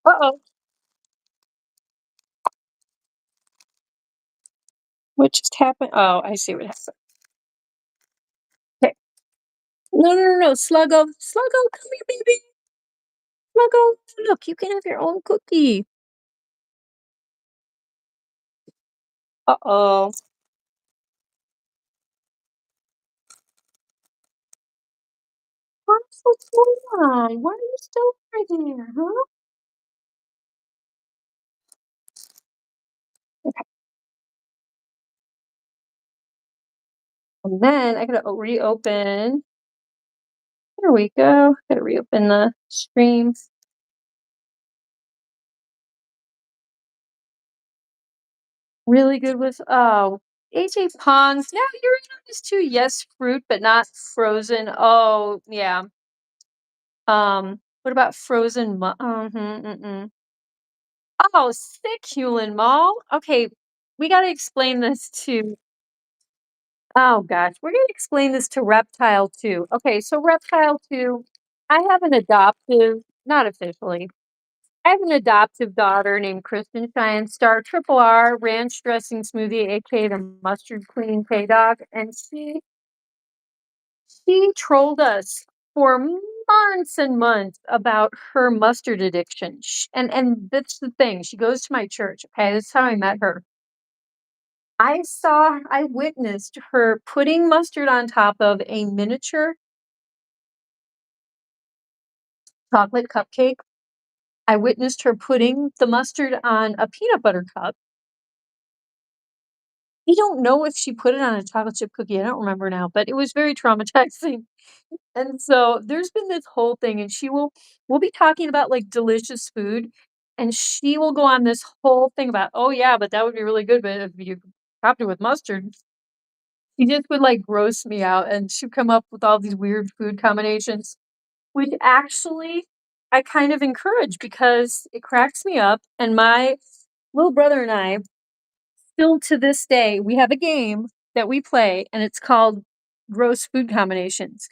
Uh-oh. What just happened? Oh, I see what happened. Okay. No, no, no, no. Sluggo. Sluggo, come here, baby. Sluggo, look, you can have your own cookie. Uh-oh. What's going on? Why are you still right there, huh? Okay. And then I gotta reopen. There we go. Gotta reopen the stream. Really good with AJ Pons. Now you're in on this too. Yes, fruit, but not frozen. Oh, yeah. What about frozen Oh, sick Hewlin Mall. Okay, we gotta explain this to oh gosh, we're gonna explain this to Reptile 2. Okay, so Reptile 2, I have an adoptive, not officially. I have an adoptive daughter named Kristen Cheyenne Star Triple R Ranch Dressing Smoothie, aka the Mustard Queen K Dog, and she trolled us for months and months about her mustard addiction. And that's the thing. She goes to my church. Okay, that's how I met her. I witnessed her putting mustard on top of a miniature chocolate cupcake. I witnessed her putting the mustard on a peanut butter cup. I don't know if she put it on a chocolate chip cookie. I don't remember now, but it was very traumatizing. And so there's been this whole thing, and we'll be talking about like delicious food, and she will go on this whole thing about, oh yeah, but that would be really good, but if you topped it with mustard, she just would like gross me out, and she'd come up with all these weird food combinations, which actually I kind of encourage because it cracks me up. And my little brother and I, still to this day, we have a game that we play, and it's called Gross Food Combinations.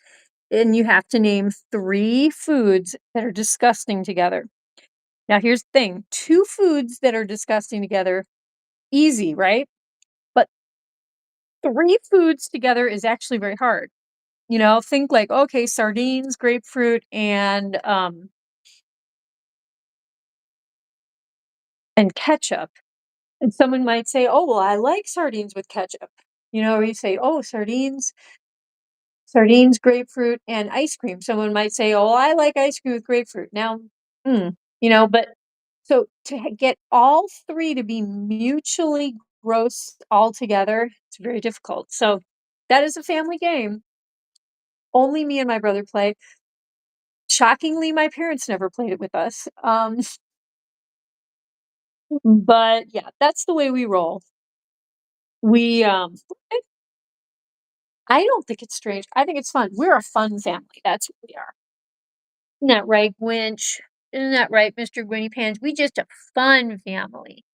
And you have to name 3 foods that are disgusting together. Now, here's the thing, 2 foods that are disgusting together, easy, right? But 3 foods together is actually very hard. Think like, okay, sardines, grapefruit, and ketchup. And someone might say, oh, well, I like sardines with ketchup. Or you say, oh, sardines, grapefruit, and ice cream. Someone might say, oh, I like ice cream with grapefruit. Now, but so to get all 3 to be mutually gross all together, it's very difficult. So that is a family game. Only me and my brother play. Shockingly, my parents never played it with us. But yeah, that's the way we roll. We I don't think it's strange. I think it's fun. We're a fun family. That's what we are. Isn't that right, Gwynch? Isn't that right, Mr. Gwynnie Pans? We just a fun family.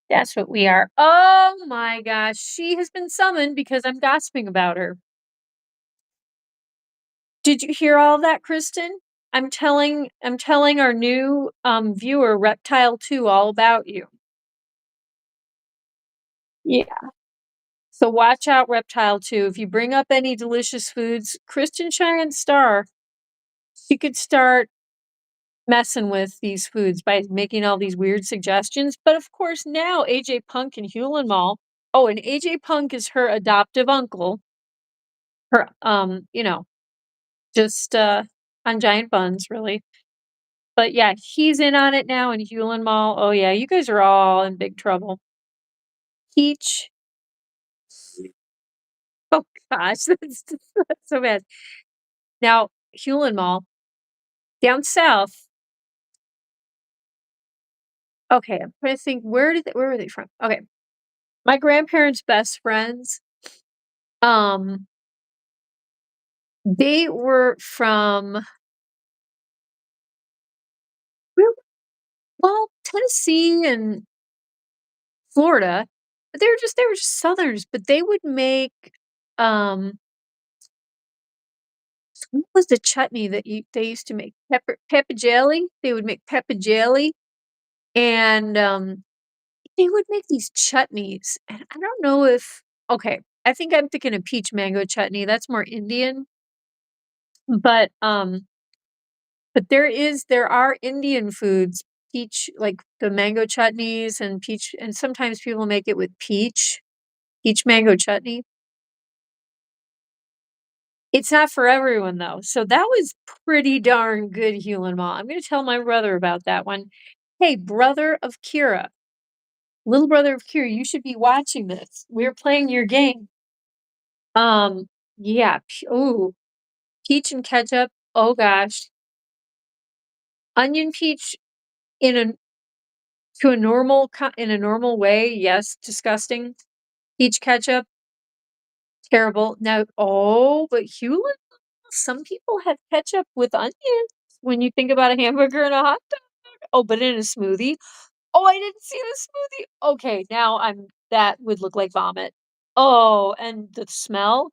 That's what we are. Oh my gosh, she has been summoned because I'm gossiping about her. Did you hear all of that, Kristen? I'm telling our new viewer, Reptile 2, all about you. Yeah. So watch out, Reptile 2. If you bring up any delicious foods, Kristen Cheyenne Star, she could start messing with these foods by making all these weird suggestions. But of course, now AJ Punk and Hewlin Mall. Oh, and AJ Punk is her adoptive uncle. Her, just on giant buns, really. But yeah, he's in on it now in Hewlin Mall. Oh yeah, you guys are all in big trouble. Peach. Oh, Gosh, that's so bad. Now, Hewlin Mall, down south. Okay, I'm trying to think where were they from? Okay. My grandparents' best friends, um, they were from real well, Tennessee and Florida, but they were just Southerners, but they would make, um what was the chutney that they used to make? Pepper jelly? They would make pepper jelly, and, they would make these chutneys, and I don't know if okay, I think I'm thinking of peach mango chutney, that's more Indian, but, there are Indian foods, peach like, the mango chutneys and peach and sometimes people make it with peach mango chutney. It's not for everyone, though, so that was pretty darn good, Hewlin Mall. I'm gonna tell my brother about that one. "Hey, brother of Kira, little brother of Kira, you should be watching this. We're playing your game." Yeah, ooh, peach and ketchup, oh gosh. Onion peach in a to a normal in a normal way, yes, disgusting. Peach ketchup, terrible. Now but Hewlin, some people have ketchup with onions when you think about a hamburger and a hot dog. Oh, but in a smoothie. Oh, I didn't see the smoothie. Okay, now that would look like vomit. Oh, and the smell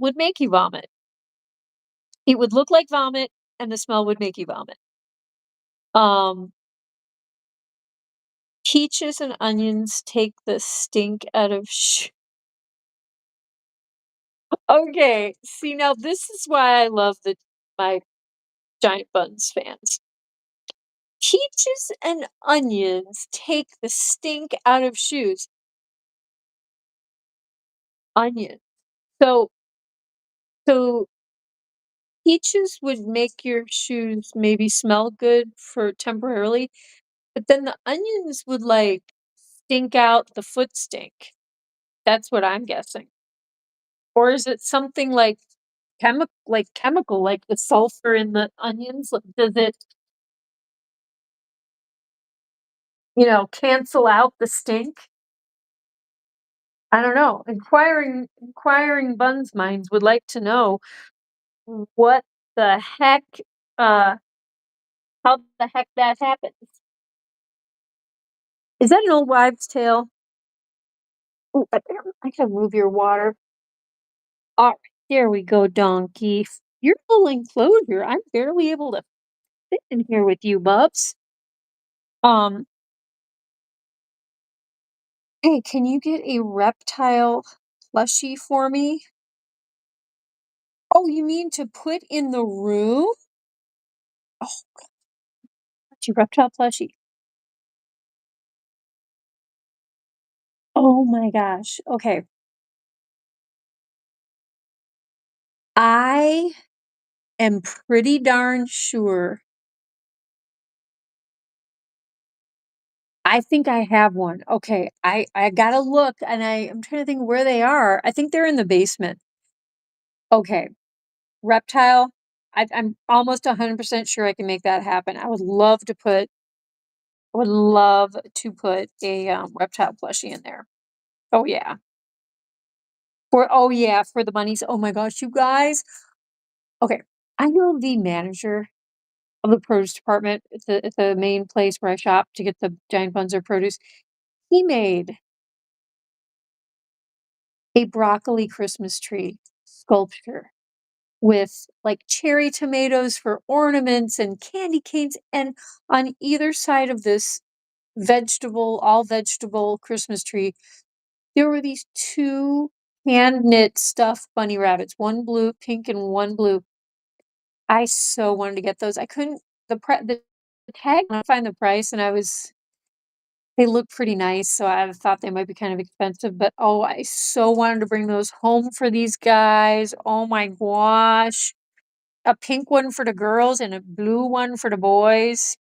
would make you vomit. It would look like vomit, and the smell would make you vomit. Um, Peaches and onions take the stink out of Okay, see, now this is why I love my Giant Buns fans. Peaches and onions take the stink out of shoes. Onion. So so peaches would make your shoes maybe smell good for temporarily, but then the onions would, like, stink out the foot stink. That's what I'm guessing. Or is it something chemical, like the sulfur in the onions? Like, does it, cancel out the stink? I don't know. Inquiring buns minds would like to know what the heck, uh, how the heck that happens. Is that an old wives' tale? Ooh, I gotta move your water. All right, there we go, donkey. Your little enclosure. I'm barely able to fit in here with you, bubs. Um, hey, can you get a reptile plushie for me? Oh, you mean to put in the room? Oh, got you reptile plushie. Oh my gosh. Okay. I am pretty darn sure. I think I have one. Okay. I gotta look and I'm trying to think where they are. I think they're in the basement. Okay. Reptile. I'm almost 100% sure I can make that happen. I would love to put a reptile plushie in there. Oh yeah. For the bunnies. Oh my gosh, you guys. Okay. I know the manager of the produce department at the main place where I shop to get the giant buns of produce. He made a broccoli Christmas tree sculpture with like cherry tomatoes for ornaments and candy canes. And on either side of this all vegetable Christmas tree, there were these two hand knit stuffed bunny rabbits, one blue, pink, and one blue. I so wanted to get those. I couldn't, the tag, I find the price, and they look pretty nice, so I thought they might be kind of expensive, but oh, I so wanted to bring those home for these guys. Oh my gosh. A pink one for the girls and a blue one for the boys.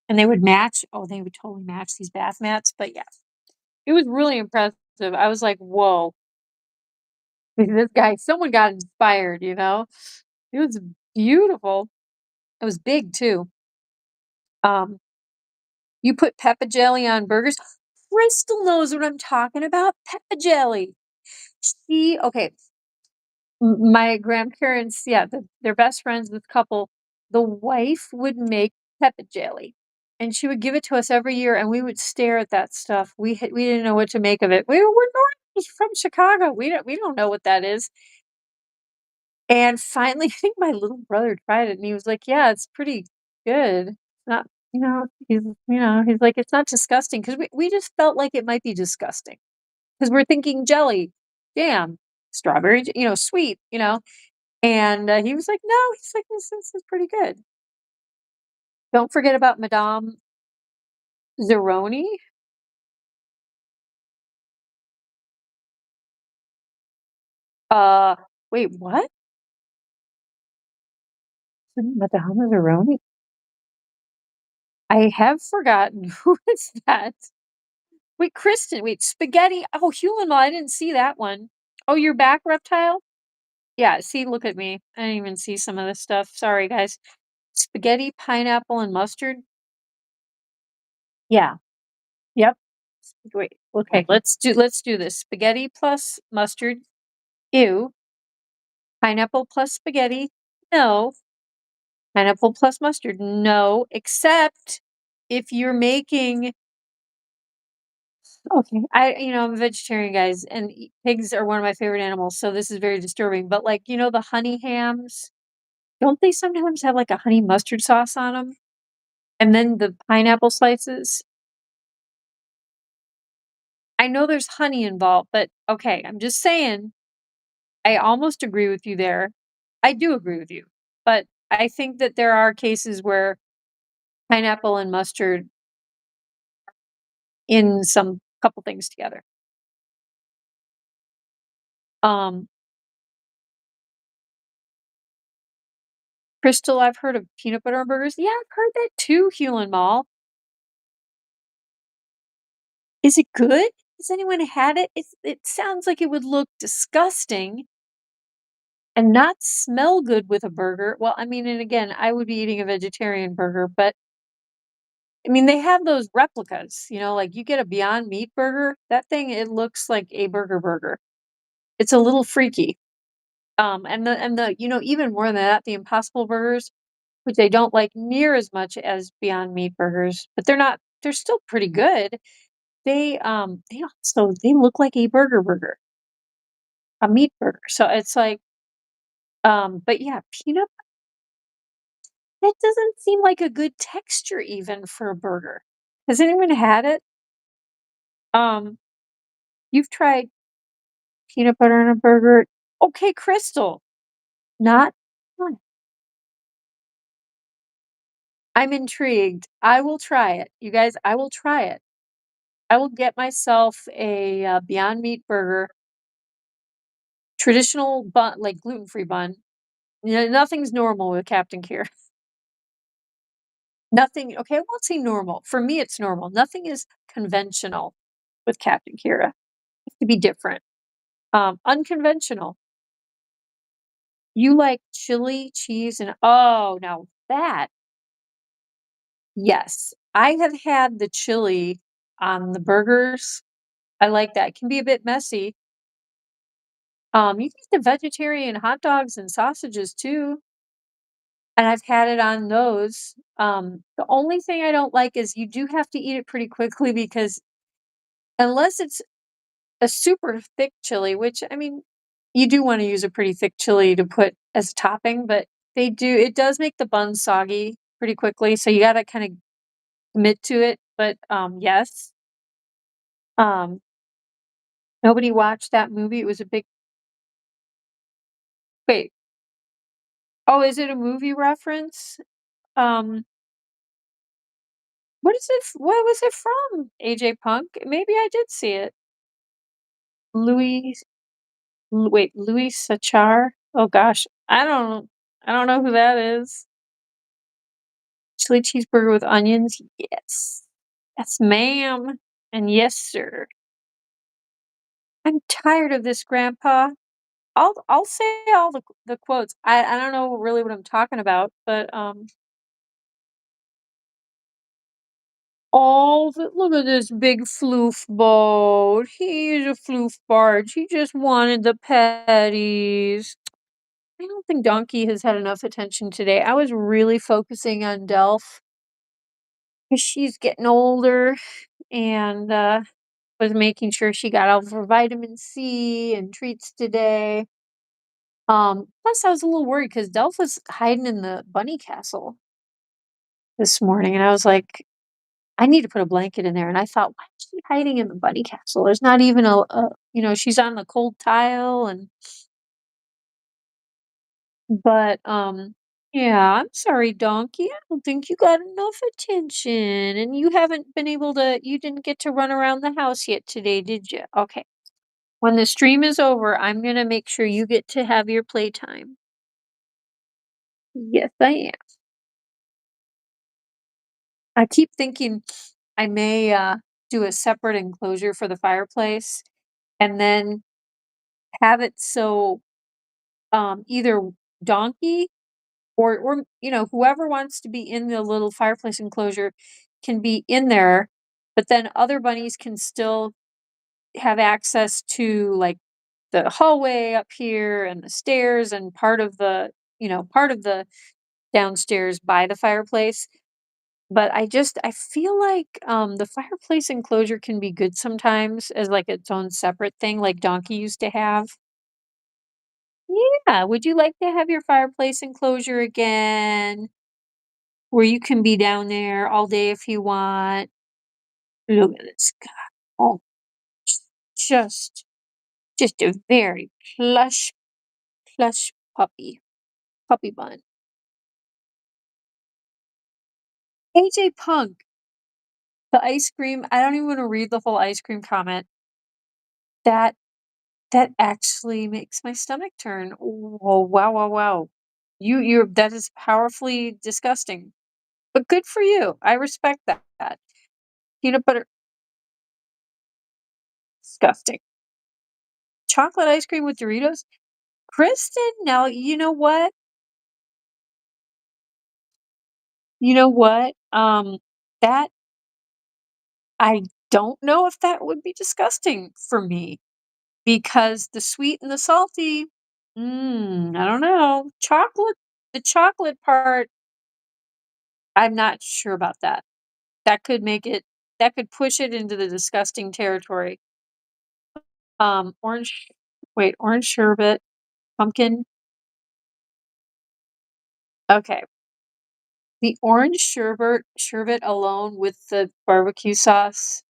And they would match. Oh, they would totally match these bath mats. But yeah, it was really impressive. I was like, whoa. This guy, someone got inspired, you know? It was beautiful. It was big too. You put pepper jelly on burgers. Crystal knows what I'm talking about. Pepper jelly. Okay. My grandparents, yeah, they're best friends, this couple. The wife would make pepper jelly, and she would give it to us every year, and we would stare at that stuff. We didn't know what to make of it. We're north from Chicago. We don't know what that is. And finally, I think my little brother tried it, and he was like, "Yeah, it's pretty good." Not, he's like, "It's not disgusting," 'cause we just felt like it might be disgusting, because 'cause we're thinking jelly, jam, strawberry, sweet, and, he was like, "No," he's like, "This is pretty good." Don't forget about Madame Zeroni. Uh, Wait, what? Madame Zeroni? I have forgotten. Who is that? Wait, Kristen, wait, spaghetti, oh, Human I didn't see that one. Oh, you're back, Reptile? Yeah, see, look at me. I didn't even see some of this stuff. Sorry, guys. Spaghetti, pineapple, and mustard? Yeah. Yep. Wait, okay, let's do this. Spaghetti plus mustard, ew. Pineapple plus spaghetti, no. Pineapple plus mustard, no, except if you're making okay, I'm a vegetarian, guys, and pigs are one of my favorite animals, so this is very disturbing. But like, the honey hams, don't they sometimes have like a honey mustard sauce on them? And then the pineapple slices? I know there's honey involved, but okay, I'm just saying, I almost agree with you there. I do agree with you, but I think that there are cases where pineapple and mustard in some couple things together. Um, Crystal, I've heard of peanut butter on burgers. Yeah, I've heard that too, Hewlin Mall. Is it good? Has anyone had it? It sounds like it would look disgusting and not smell good with a burger. Well, I mean, and again, I would be eating a vegetarian burger, but I mean, they have those replicas, like you get a Beyond Meat burger, that thing, it looks like a burger. It's a little freaky. And the even more than that, the Impossible Burgers, which I don't like near as much as Beyond Meat burgers, but they're still pretty good. They look like a burger, a meat burger. So it's like, but yeah, peanut, that doesn't seem like a good texture even for a burger. Has anyone had it? Um, you've tried peanut butter on a burger? Okay, Crystal, not fun. I'm intrigued. I will try it. You guys, I will try it. I will get myself a, Beyond Meat burger, traditional bun, like gluten-free bun. Nothing's normal with Captain Kier. Nothing, okay, I won't say normal. For me, it's normal. Nothing is conventional with Captain Kira. Has to be different. Unconventional. You like chili, cheese, and oh, now that, yes. I have had the chili on the burgers. I like that. It can be a bit messy. You can get the vegetarian hot dogs and sausages too, and I've had it on those. The only thing I don't like is you do have to eat it pretty quickly because unless it's a super thick chili, which, I mean, you do wanna use a pretty thick chili to put as a topping, but it does make the bun soggy pretty quickly, so you gotta kinda commit to it, but, yes. Um, Nobody watched that movie, it was a big wait, oh, is it a movie reference? Um, what was it from? AJ Punk? Maybe I did see it. Louis Louis Sachar? Oh gosh, I don't know who that is. Chili cheeseburger with onions? Yes. Yes, ma'am. And yes, sir. I'm tired of this, Grandpa. I'll say all the quotes. I don't know really what I'm talking about, but, "Oh, look at this big floof boat. He's a floof barge. He just wanted the patties." I don't think Donkey has had enough attention today. I was really focusing on Delph 'cause she's getting older and, was making sure she got all of her vitamin C and treats today. Plus I was a little worried because Delph was hiding in the bunny castle this morning, and I was like, "I need to put a blanket in there," and I thought, "Why is she hiding in the bunny castle? There's not even she's on the cold tile and" but, yeah, I'm sorry, Donkey. I don't think you got enough attention, and you didn't get to run around the house yet today, did you? Okay. When the stream is over, I'm gonna make sure you get to have your playtime. Yes, I am. I keep thinking I may, do a separate enclosure for the fireplace and then have it so, either Donkey or whoever wants to be in the little fireplace enclosure can be in there, but then other bunnies can still have access to, like, the hallway up here and the stairs and part of the downstairs by the fireplace. But I feel like, the fireplace enclosure can be good sometimes as, like, its own separate thing like Donkey used to have. Yeah, would you like to have your fireplace enclosure again? Where you can be down there all day if you want? Look at this guy. Oh, j just just a very plush puppy bun. AJ Punk, the ice cream I don't even wanna read the whole ice cream comment. That That actually makes my stomach turn. Oh, wow, wow, wow. You're that is powerfully disgusting, but good for you. I respect that. Peanut butter disgusting. Chocolate ice cream with Doritos? Kristen, now you know what? You know what? That I don't know if that would be disgusting for me because the sweet and the salty, I don't know. The chocolate part, I'm not sure about that. That could make it that could push it into the disgusting territory. Orange orange sherbet, pumpkin. Okay. The orange sherbet alone with the barbecue sauce,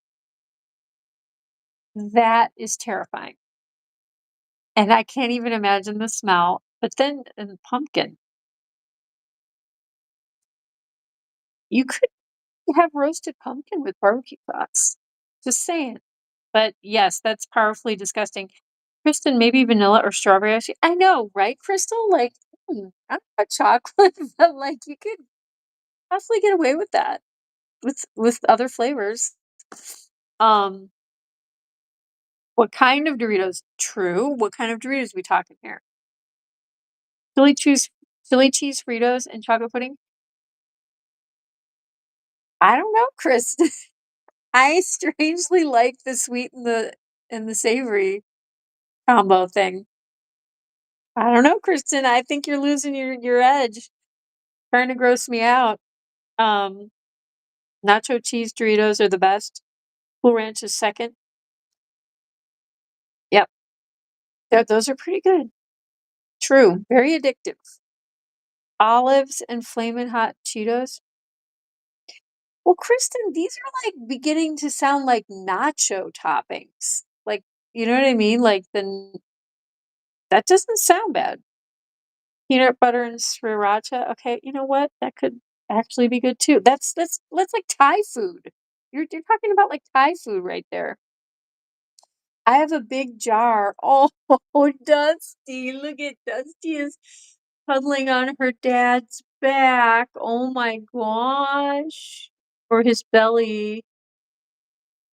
that is terrifying. And I can't even imagine the smell. But then and pumpkin. You could have roasted pumpkin with barbecue sauce. Just saying. But yes, that's powerfully disgusting. Kristen, maybe vanilla or strawberry ice cream. I know, right, Crystal? Like, I'm not chocolate, but like you could possibly get away with that with other flavors. Um, what kind of Doritos? True. What kind of Doritos we talking here? Chili cheese, chili cheese Fritos and chocolate pudding. I don't know, Chris. I strangely like the sweet and the savory combo thing. I don't know, Kristen. I think you're losing your edge. Trying to gross me out. Um, Nacho cheese Doritos are the best. Cool Ranch is second. Yep, those are pretty good. True, very addictive. Olives and flamin' hot Cheetos. Well, Kristen, these are like beginning to sound like nacho toppings. Like, you know what I mean? Like that doesn't sound bad. Peanut butter and sriracha. Okay, you know what? That could actually be good too. That's like Thai food. You're talking about like Thai food right there. I have a big jar. Oh, Dusty. Look at Dusty is cuddling on her dad's back. Oh my gosh. Or his belly.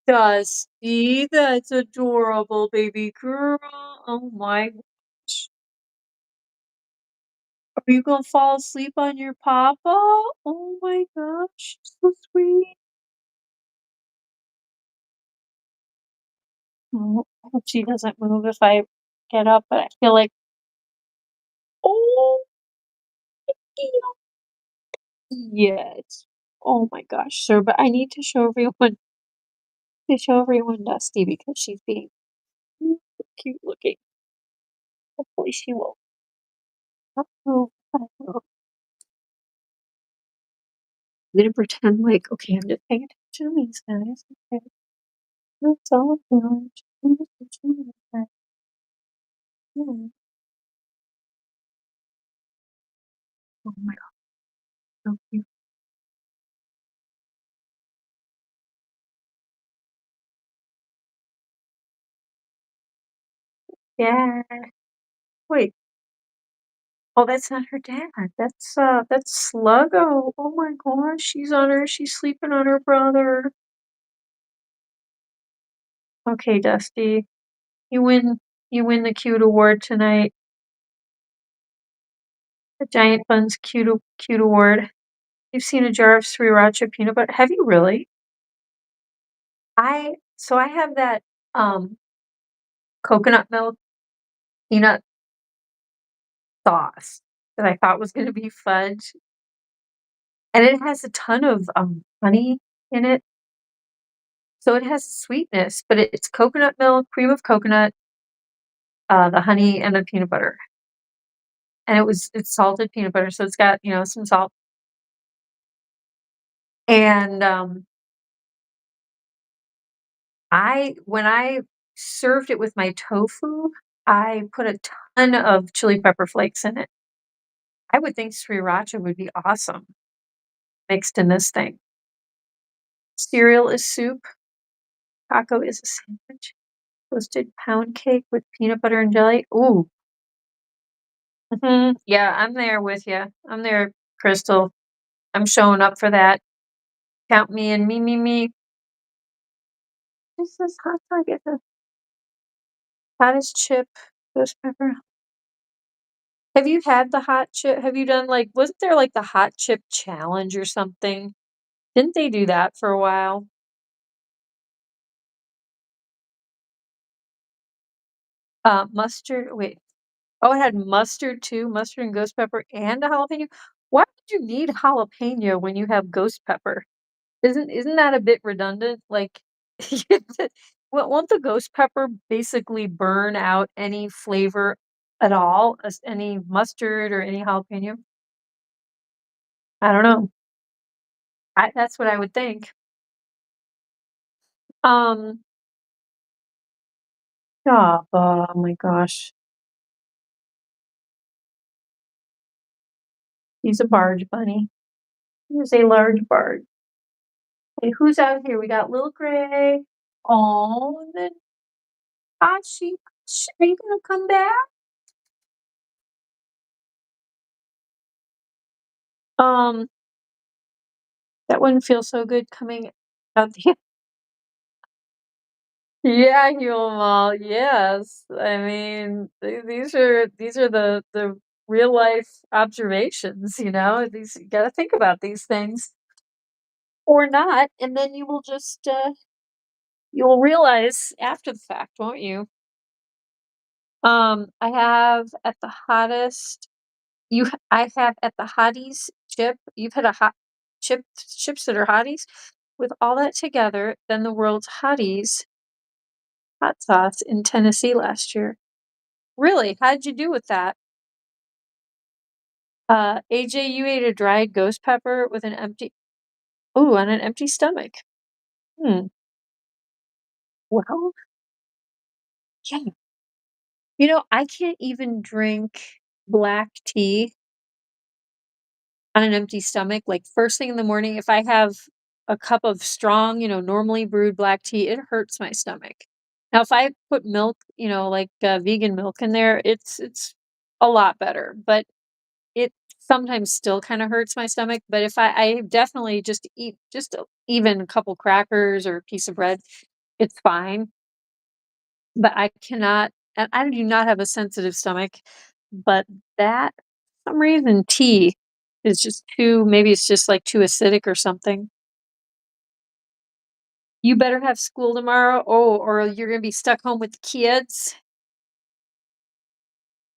Dusty, that's adorable, baby girl. Oh my gosh. Are you gonna fall asleep on your papa? Oh my gosh, so sweet. Oh, I hope she doesn't move if I get up, but I feel like, oh, yes. Oh my gosh, sir, but I need to show everyone Dusty because she's being super cute looking. Hopefully she will not move. I'm gonna pretend like, okay, I'm just paying attention to these guys. Okay. That's all I'm doing. Just paying attention to these guys. Yeah. Oh my god, so cute. Yeah. Wait. Oh, that's not her dad. That's Sluggo. Oh my gosh, she's sleeping on her brother. Okay, Dusty. You win the cute award tonight. The Giant Bunz cute award. You've seen a jar of sriracha peanut butter. Have you really? I have that coconut milk peanut sauce that I thought was gonna be fudge, and it has a ton of honey in it. So it has sweetness, but it's coconut milk, cream of coconut, the honey, and the peanut butter. And it's salted peanut butter, so it's got, some salt. And when I served it with my tofu, I put a ton of chili pepper flakes in it. I would think sriracha would be awesome mixed in this thing. Cereal is soup, taco is a sandwich, toasted pound cake with peanut butter and jelly. Ooh. Yeah, I'm there with you. I'm there, Crystal. I'm showing up for that. Count me in. Me. This is hot dog. It's a hottest chip, ghost pepper. Have you had the hot chip? Have you done wasn't there like the hot chip challenge or something? Didn't they do that for a while? Mustard. Wait. Oh, it had mustard too, mustard and ghost pepper and a jalapeno. Why would you need jalapeno when you have ghost pepper? Isn't that a bit redundant? Like, won't the ghost pepper basically burn out any flavor at all, as any mustard or any jalapeno? I don't know. That's what I would think. Um, Jabba, oh my gosh. He's a barge bunny. He's a large barge. Hey, who's out here? We got Little Gray. Oh, and then Posh. Are you gonna come back? Um, that wouldn't feel so good coming out the Yeah, Huel, yes. I mean, these are the real life observations, These you gotta think about these things or not, and then you will just you'll realize after the fact, won't you? I have at the hottest I have at the hotties chip. You've had a hot chips that are hotties with all that together, then the world's hotties hot sauce in Tennessee last year. Really? How'd you do with that? AJ, you ate a dried ghost pepper with on an empty stomach. Hmm. Well, yeah. I can't even drink black tea on an empty stomach. Like first thing in the morning, if I have a cup of strong, normally brewed black tea, it hurts my stomach. Now, if I put milk, like vegan milk in there, it's a lot better. But it sometimes still kinda hurts my stomach, but if I definitely just eat even a couple crackers or a piece of bread, it's fine, but I cannot and I do not have a sensitive stomach, but that some reason tea is just too maybe it's just, like, too acidic or something. You better have school tomorrow. Oh, or you're gonna be stuck home with the kids.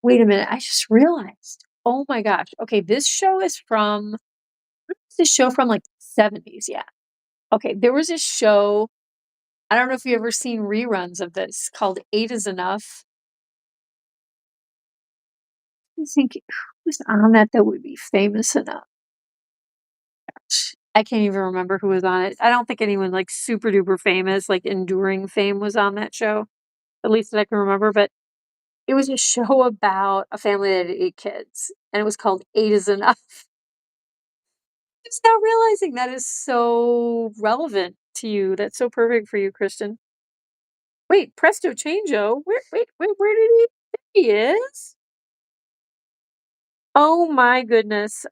Wait a minute, I just realized. Oh my gosh. Okay, this show is from what is this show from, like, 70s? Yeah. Okay, there was a show, I don't know if you ever seen reruns of this, called Eight is Enough. I think who's on that would be famous enough? I can't even remember who was on it. I don't think anyone, like, super duper famous, like, enduring fame was on that show, at least that I can remember, but it was a show about a family that had 8 kids, and it was called Eight is Enough. Just now realizing that is so relevant to you. That's so perfect for you, Kristen. Wait, presto changeo. Where did he there he is? Oh my goodness.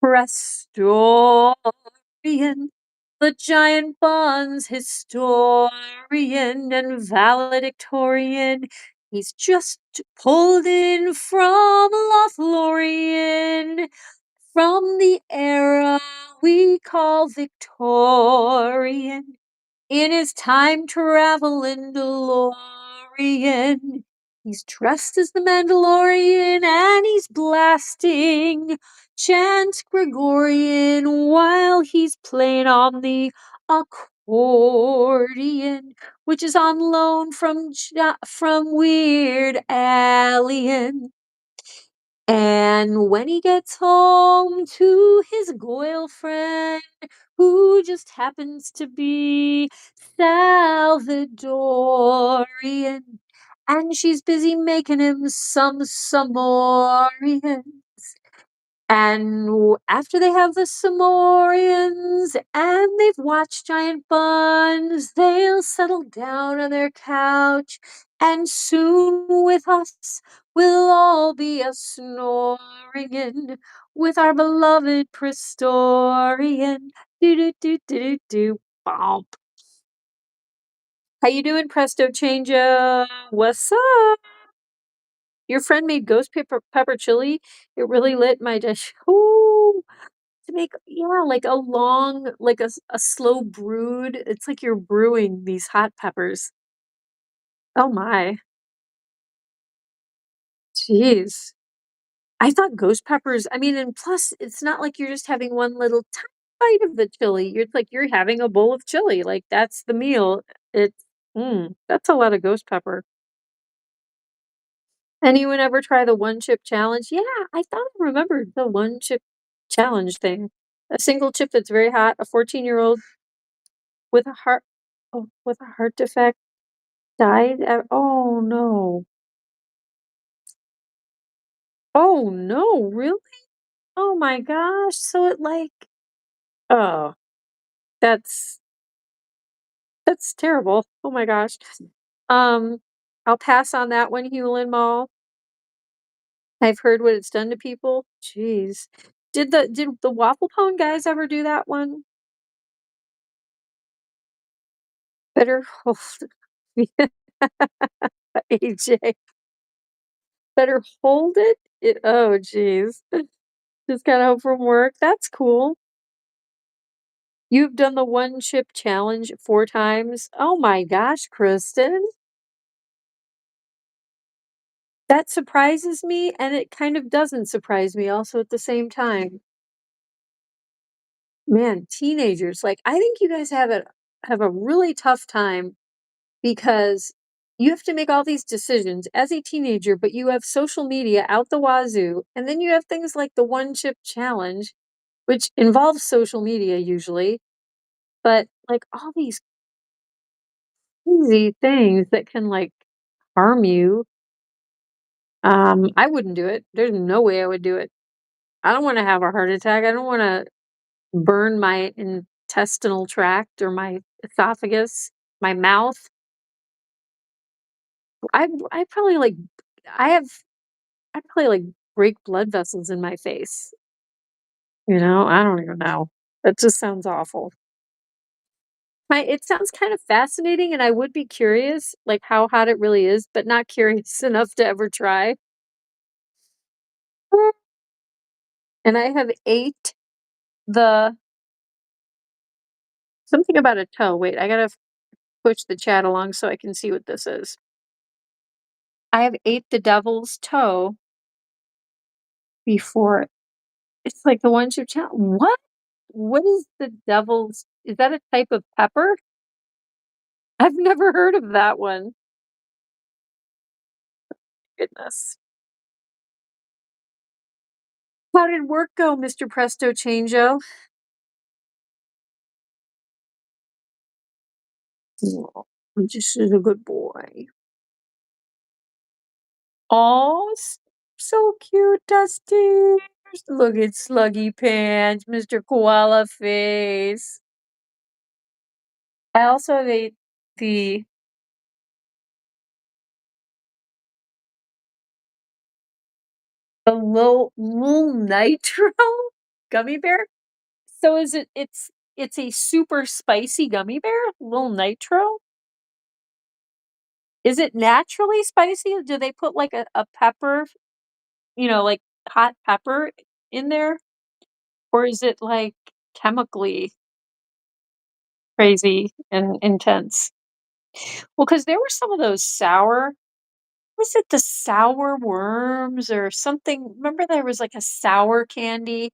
Prestorian, the giant Bunz historian and valedictorian. He's just pulled in from Lothlorien, from the era we call Victorian. In his time traveling DeLorean, he's dressed as the Mandalorian and he's blasting chant Gregorian while he's playing on the accordion, which is on loan from Weird Alien. And when he gets home to his girlfriend, who just happens to be Salvadorian, and she's busy making him some Samorian. And after they have the Samorians and they've watched Giant Buns, they'll settle down on their couch, and soon with us we'll all be a snoring in with our beloved Prestorian. Do do do do do do. Bump. How you doing, Presto Changer? What's up? Your friend made ghost pepper chili. It really lit my dish. Ooh. To make yeah, like a long like a slow brood. It's like you're brewing these hot peppers. Oh my. Jeez. I thought ghost peppers I mean, and plus, it's not like you're just having one little tiny bite of the chili. You're it's like you're having a bowl of chili, like, that's the meal. It's that's a lot of ghost pepper. Anyone ever try the one chip challenge? Yeah, I thought I remembered the one chip challenge thing. A single chip that's very hot, a 14-year-old with a heart with a heart defect died at oh, no. Oh, no, really? Oh my gosh, so it, like oh, that's that's terrible. Oh my gosh. Um, I'll pass on that one, Hewlin Mall. I've heard what it's done to people. Jeez. Did the Waffle Cone guys ever do that one? Better hold AJ, better hold it? Oh, jeez. Just got home from work. That's cool. You've done the one chip challenge 4 times? Oh my gosh, Kristen. That surprises me, and it kind of doesn't surprise me also at the same time. Man, teenagers, like, I think you guys have a really tough time because you have to make all these decisions as a teenager, but you have social media out the wazoo, and then you have things like the one chip challenge, which involves social media usually, but, like, all these easy things that can, like, harm you. I wouldn't do it. There's no way I would do it. I don't wanna have a heart attack. I don't wanna burn my intestinal tract or my esophagus, my mouth. I probably, like I have I'd probably, like, break blood vessels in my face, you know? I don't even know. That just sounds awful. It sounds kind of fascinating, and I would be curious, like, how hot it really is, but not curious enough to ever try. And I have ate the something about a toe. Wait, I gotta push the chat along so I can see what this is. I have ate the devil's toe before. It's like the ones you tell. What? What is the devil's? Is that a type of pepper? I've never heard of that one. Goodness. How did work go, Mr. Presto Changeo? Oh, this is a good boy. Oh, so cute, Dusty. Look at Sluggy Pants, Mr. Koala Face. I also have ate the little Nitro gummy bear. So is it's a super spicy gummy bear? Little Nitro? Is it naturally spicy? Or do they put like a pepper, like hot pepper in there? Or is it like chemically crazy and intense? Well, because there were some of those was it the sour worms or something? Remember there was like a sour candy,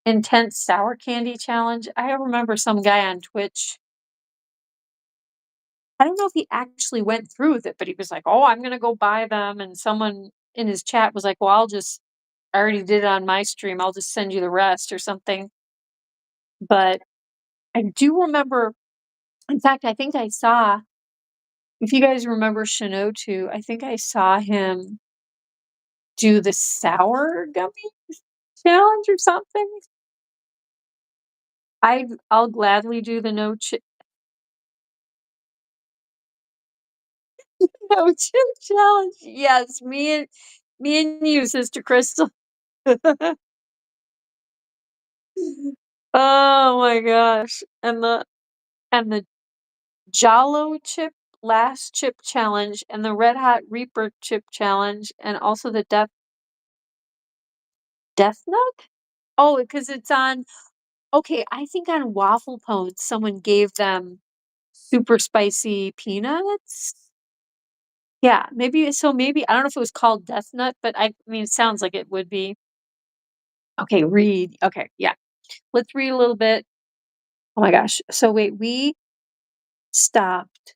intense sour candy challenge? I remember some guy on Twitch. I don't know if he actually went through with it, but he was like, "Oh, I'm gonna go buy them." And someone in his chat was like, "Well, I already did it on my stream. I'll just send you the rest or something." But I do remember, in fact, I think I saw, if you guys remember Shinotu, I think I saw him do the sour gummy challenge or something. I'll gladly do the no chip challenge. Yes, me and you, Sister Crystal. Oh my gosh. And the Jalo chip last chip challenge and the Red Hot Reaper chip challenge and also the Death Nut? Oh, because it's on, okay, I think on Waffle Pone someone gave them super spicy peanuts. Yeah, maybe I don't know if it was called Death Nut, but I mean it sounds like it would be. Okay, read. Okay, yeah. Let's read a little bit. Oh my gosh. So wait, we stopped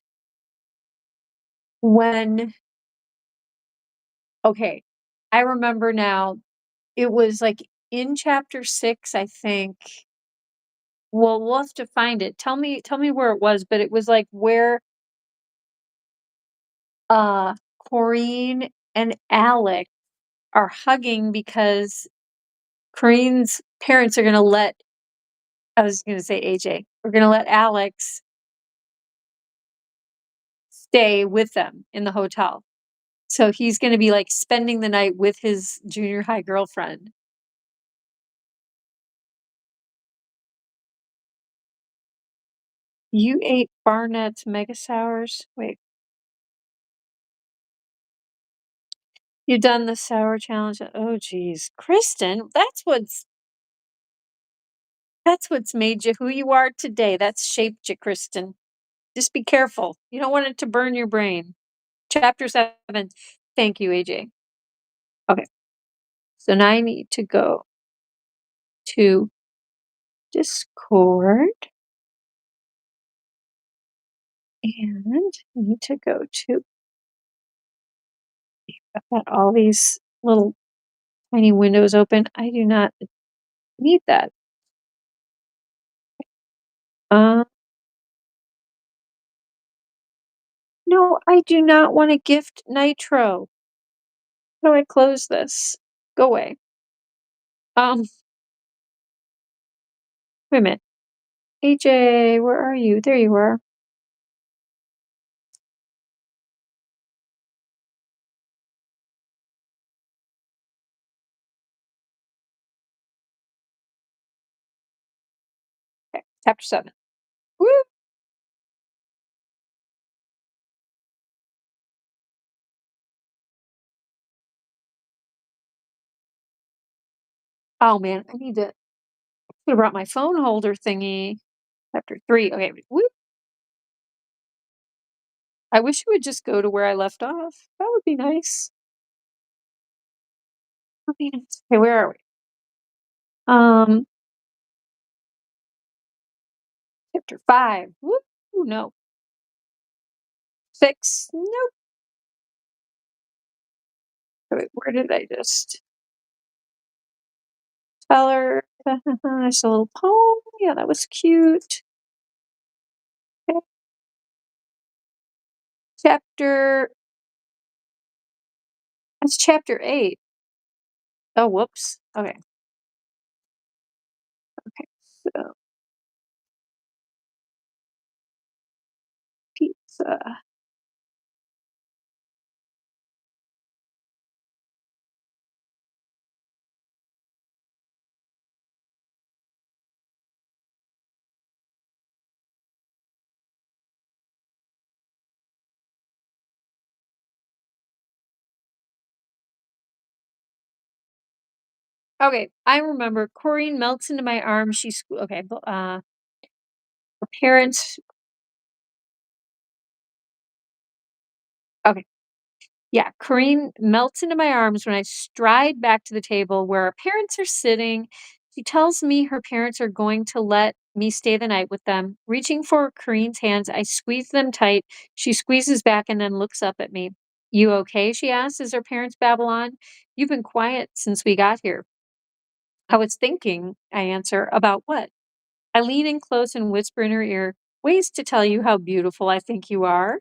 when, okay, I remember now. It was like in chapter 6, I think. Well, we'll have to find it. Tell me where it was, but it was like where Corrine and Alec are hugging because Corinne's parents are gonna let, I was gonna say AJ, we're gonna let Alex stay with them in the hotel. So he's gonna be like spending the night with his junior high girlfriend. You ate Barnett's Mega Sours? Wait, you done the sour challenge? Oh geez. Kristen, that's what's made you who you are today. That's shaped you, Kristen. Just be careful. You don't want it to burn your brain. Chapter 7. Thank you, AJ. Okay. So now I need to go to Discord and I need to go to, I've got all these little tiny windows open. I do not need that. Uh, no, I do not want to gift Nitro. How do I close this? Go away. Wait a minute. AJ, where are you? There you are. Okay, chapter 7. Woo! Oh man, I need to should have brought my phone holder thingy. Chapter 3. Okay. Woo. I wish it would just go to where I left off. That would be nice. That'd be nice. Okay, where are we? Um, chapter 5. Woo. No. 6. Nope. Wait, where did I just tell her? There's a little poem. Yeah, that was cute. Okay. Chapter. That's chapter 8. Oh, whoops. Okay. Okay. So pizza. Okay, I remember Corinne melts into my arms. Okay. Her parents. Okay, yeah. Corinne melts into my arms when I stride back to the table where our parents are sitting. She tells me her parents are going to let me stay the night with them. Reaching for Corinne's hands, I squeeze them tight. She squeezes back and then looks up at me. You okay? She asks as her parents babble on. You've been quiet since we got here. I was thinking, I answer, about what? I lean in close and whisper in her ear, ways to tell you how beautiful I think you are.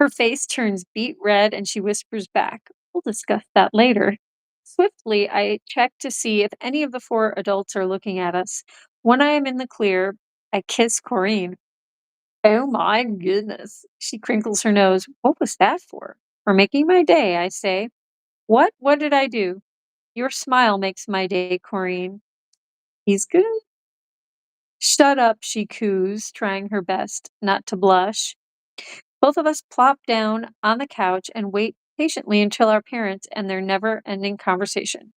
Her face turns beet red and she whispers back, we'll discuss that later. Swiftly, I check to see if any of the four adults are looking at us. When I am in the clear, I kiss Corinne. Oh my goodness. She crinkles her nose. What was that for? For making my day, I say. What? What did I do? Your smile makes my day, Corinne. He's good. Shut up, she coos, trying her best not to blush. Both of us plop down on the couch and wait patiently until our parents end their never ending conversation.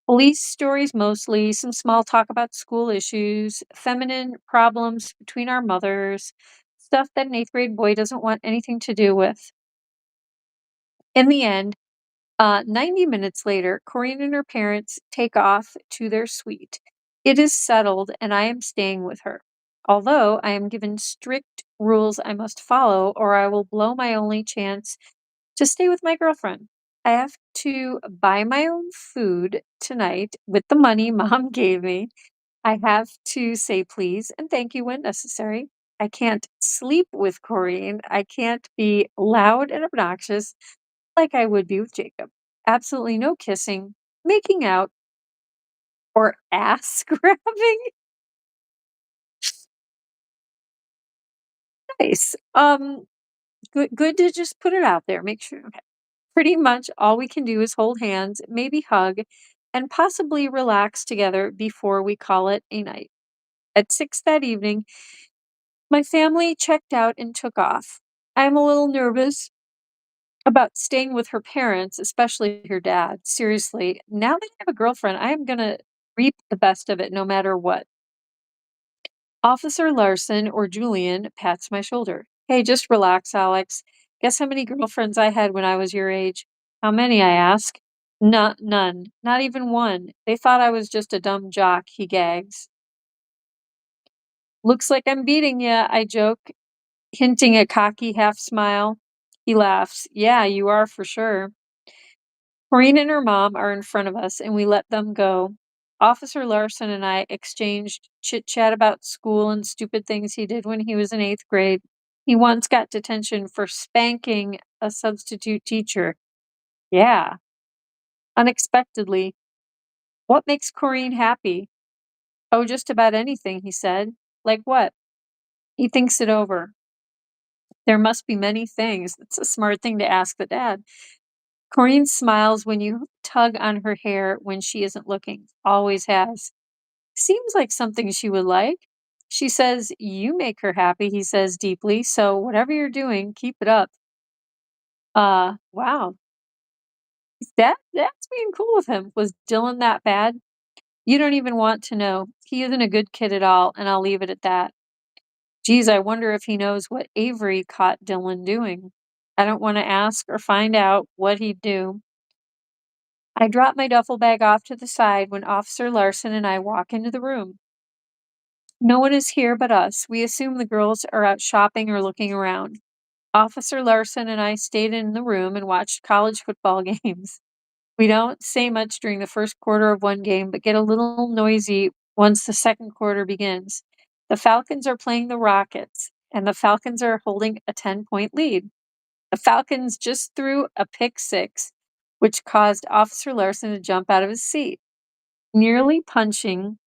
Police stories mostly, some small talk about school issues, feminine problems between our mothers, stuff that an eighth grade boy doesn't want anything to do with. In the end, 90 minutes later, Corinne and her parents take off to their suite. It is settled, and I am staying with her. Although I am given strict rules I must follow, or I will blow my only chance to stay with my girlfriend. I have to buy my own food tonight with the money mom gave me. I have to say please and thank you when necessary. I can't sleep with Corinne. I can't be loud and obnoxious like I would be with Jacob. Absolutely no kissing, making out, or ass grabbing. Nice. Good to just put it out there. Make sure. Okay. Pretty much all we can do is hold hands, maybe hug, and possibly relax together before we call it a night. At 6 that evening, my family checked out and took off. I'm a little nervous about staying with her parents, especially her dad. Seriously, now that I have a girlfriend, I am going to reap the best of it no matter what. Officer Larson or Julian pats my shoulder. Hey, just relax, Alex. Guess how many girlfriends I had when I was your age? How many, I ask. None. Not even one. They thought I was just a dumb jock, he gags. Looks like I'm beating ya, I joke, hinting a cocky half smile. He laughs. Yeah, you are for sure. Maureen and her mom are in front of us, and we let them go. Officer Larson and I exchanged chit chat about school and stupid things he did when he was in eighth grade. He once got detention for spanking a substitute teacher. Yeah, unexpectedly. What makes Corrine happy? Oh, just about anything, he said. Like what? He thinks it over. There must be many things. That's a smart thing to ask the dad. Corrine smiles when you tug on her hair when she isn't looking. Always has. Seems like something she would like. She says, you make her happy, he says deeply. So whatever you're doing, keep it up. Wow. That's being cool with him. Was Dylan that bad? You don't even want to know. He isn't a good kid at all, and I'll leave it at that. Geez, I wonder if he knows what Avery caught Dylan doing. I don't want to ask or find out what he'd do. I drop my duffel bag off to the side when Officer Larson and I walk into the room. No one is here but us. We assume the girls are out shopping or looking around. Officer Larson and I stayed in the room and watched college football games. We don't say much during the first quarter of one game, but get a little noisy once the second quarter begins. The Falcons are playing the Rockets, and the Falcons are holding a 10-point lead. The Falcons just threw a pick six, which caused Officer Larson to jump out of his seat, nearly punching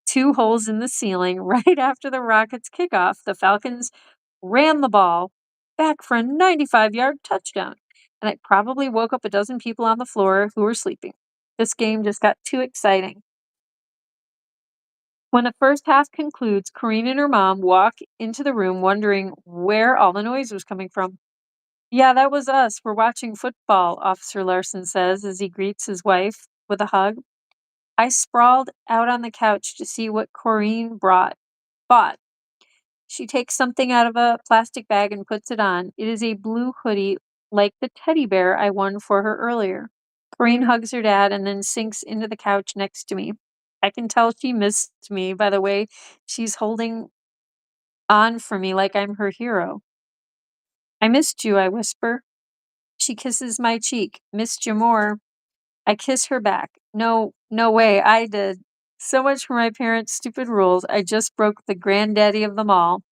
two holes in the ceiling right after the Rockets' kickoff. The Falcons ran the ball back for a 95-yard touchdown, and I probably woke up a dozen people on the floor who were sleeping. This game just got too exciting. When the first half concludes, Corrine and her mom walk into the room wondering where all the noise was coming from. Yeah, that was us. We're watching football, Officer Larson says as he greets his wife with a hug. I sprawled out on the couch to see what Corrine bought. She takes something out of a plastic bag and puts it on. It is a blue hoodie like the teddy bear I won for her earlier. Corrine hugs her dad and then sinks into the couch next to me. I can tell she missed me by the way she's holding on for me like I'm her hero. I missed you, I whisper. She kisses my cheek. Missed you more. I kiss her back. No, no way, I did. So much for my parents' stupid rules. I just broke the granddaddy of them all.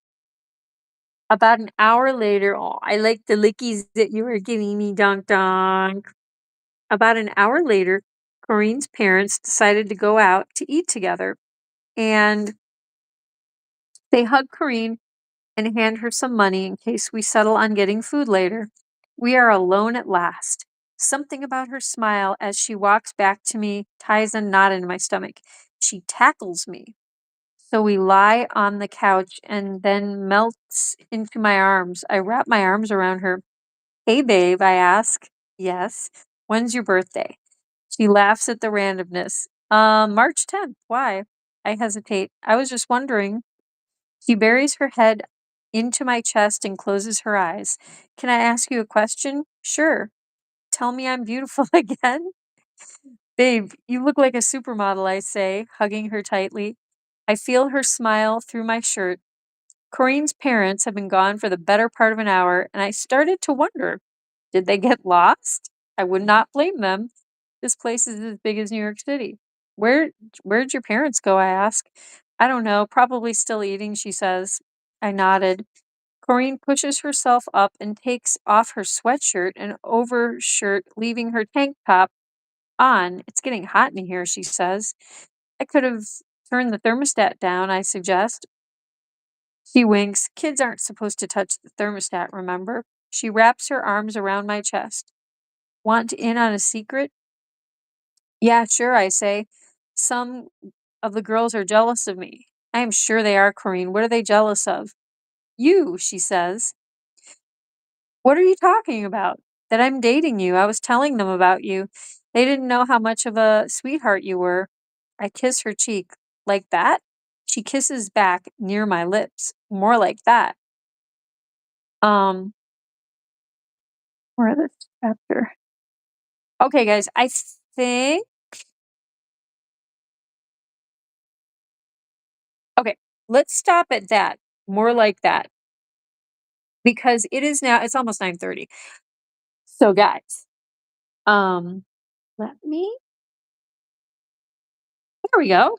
About an hour later, oh, I like the lickies that you were giving me, donk donk. About an hour later, Corrine's parents decided to go out to eat together, and they hug Corrine and hand her some money in case we settle on getting food later. We are alone at last. Something about her smile as she walks back to me ties a knot in my stomach. She tackles me. So we lie on the couch and then melts into my arms. I wrap my arms around her. Hey, babe, I ask. Yes. When's your birthday? She laughs at the randomness. March 10th. Why? I hesitate. I was just wondering. She buries her head into my chest and closes her eyes. Can I ask you a question? Sure. Tell me I'm beautiful again? Babe, you look like a supermodel, I say, hugging her tightly. I feel her smile through my shirt. Corrine's parents have been gone for the better part of an hour, and I started to wonder, did they get lost? I would not blame them. This place is as big as New York City. Where where'd your parents go? I ask. I don't know, probably still eating, she says. I nodded. Corrine pushes herself up and takes off her sweatshirt and overshirt, leaving her tank top on. It's getting hot in here, she says. I could have turned the thermostat down, I suggest. She winks. Kids aren't supposed to touch the thermostat, remember? She wraps her arms around my chest. Want in on a secret? Yeah, sure, I say. Some of the girls are jealous of me. I am sure they are, Corrine. What are they jealous of? You, she says. What are you talking about? That I'm dating you. I was telling them about you. They didn't know how much of a sweetheart you were. I kiss her cheek. Like that? She kisses back near my lips. More like that. Um, where this chapter? Okay, guys, I think okay, let's stop at that. More like that. Because it's almost 9:30. So guys, um, let me there we go.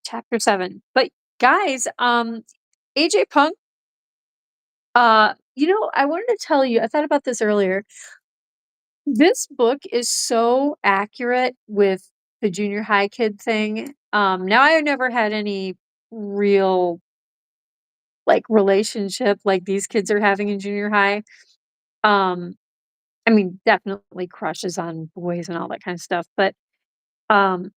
Chapter 7. But guys, AJ Punk, I wanted to tell you, I thought about this earlier. This book is so accurate with the junior high kid thing. Now I have never had any real like relationship like these kids are having in junior high. Um, I mean, definitely crushes on boys and all that kind of stuff, um,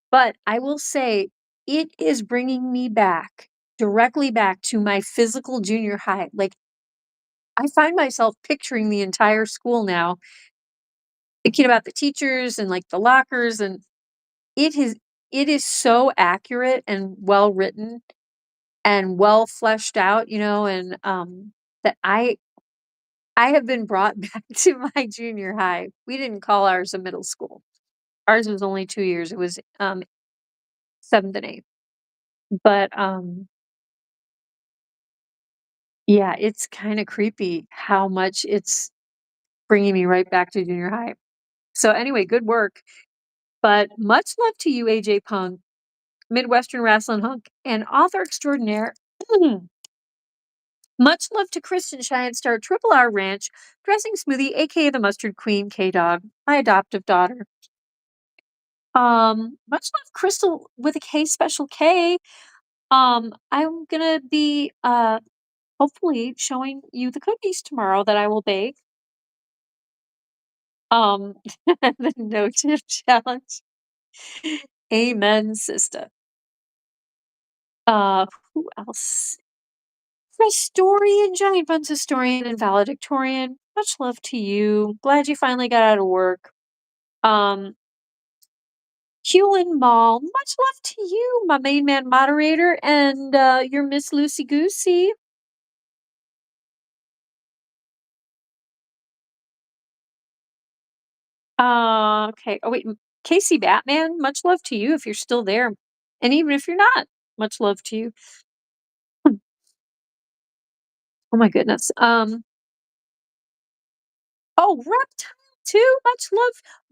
but I will say it is bringing me back, directly back to my physical junior high. Like, I find myself picturing the entire school now, thinking about the teachers and, like, the lockers, and it it is so accurate and well written and well fleshed out, and that I have been brought back to my junior high. We didn't call ours a middle school. Ours was only 2 years. It was 7th and 8th. But yeah, it's kind of creepy how much it's bringing me right back to junior high. So anyway, good work. But much love to you, AJ Punk, Midwestern wrestling hunk, and author extraordinaire. Much love to Kristen Cheyenne Star Triple R Ranch, Dressing Smoothie, aka the Mustard Queen, K-Dog, my adoptive daughter. Much love Crystal with a K, special K. I'm gonna be hopefully showing you the cookies tomorrow that I will bake. The no tip challenge. Amen, sister. Who else? Historian, Giant Bunz historian, and valedictorian. Much love to you. Glad you finally got out of work. Hewlin Mall. Much love to you, my main man moderator, and your Miss Lucy Goosey. Okay. Oh wait, Casey Batman. Much love to you if you're still there, and even if you're not, much love to you. Oh my goodness. Oh, Reptile too.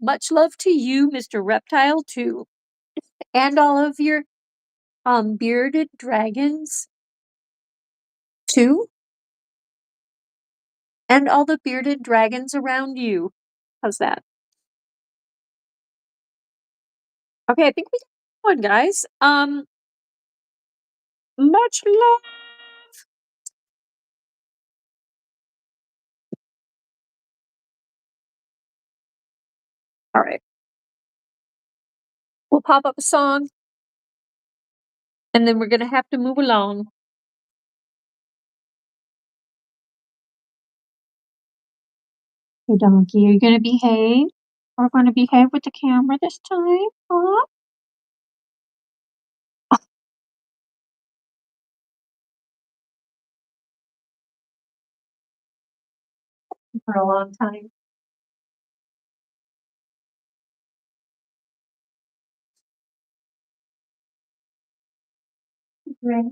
Much love to you, Mr. Reptile too, and all of your bearded dragons too, and all the bearded dragons around you. How's that? Okay, I think we got one, guys. Much love. All right. We'll pop up a song, and then we're gonna have to move along. Hey, donkey, are you gonna behave? We're gonna behave with the camera this time, huh? For a long time. Right.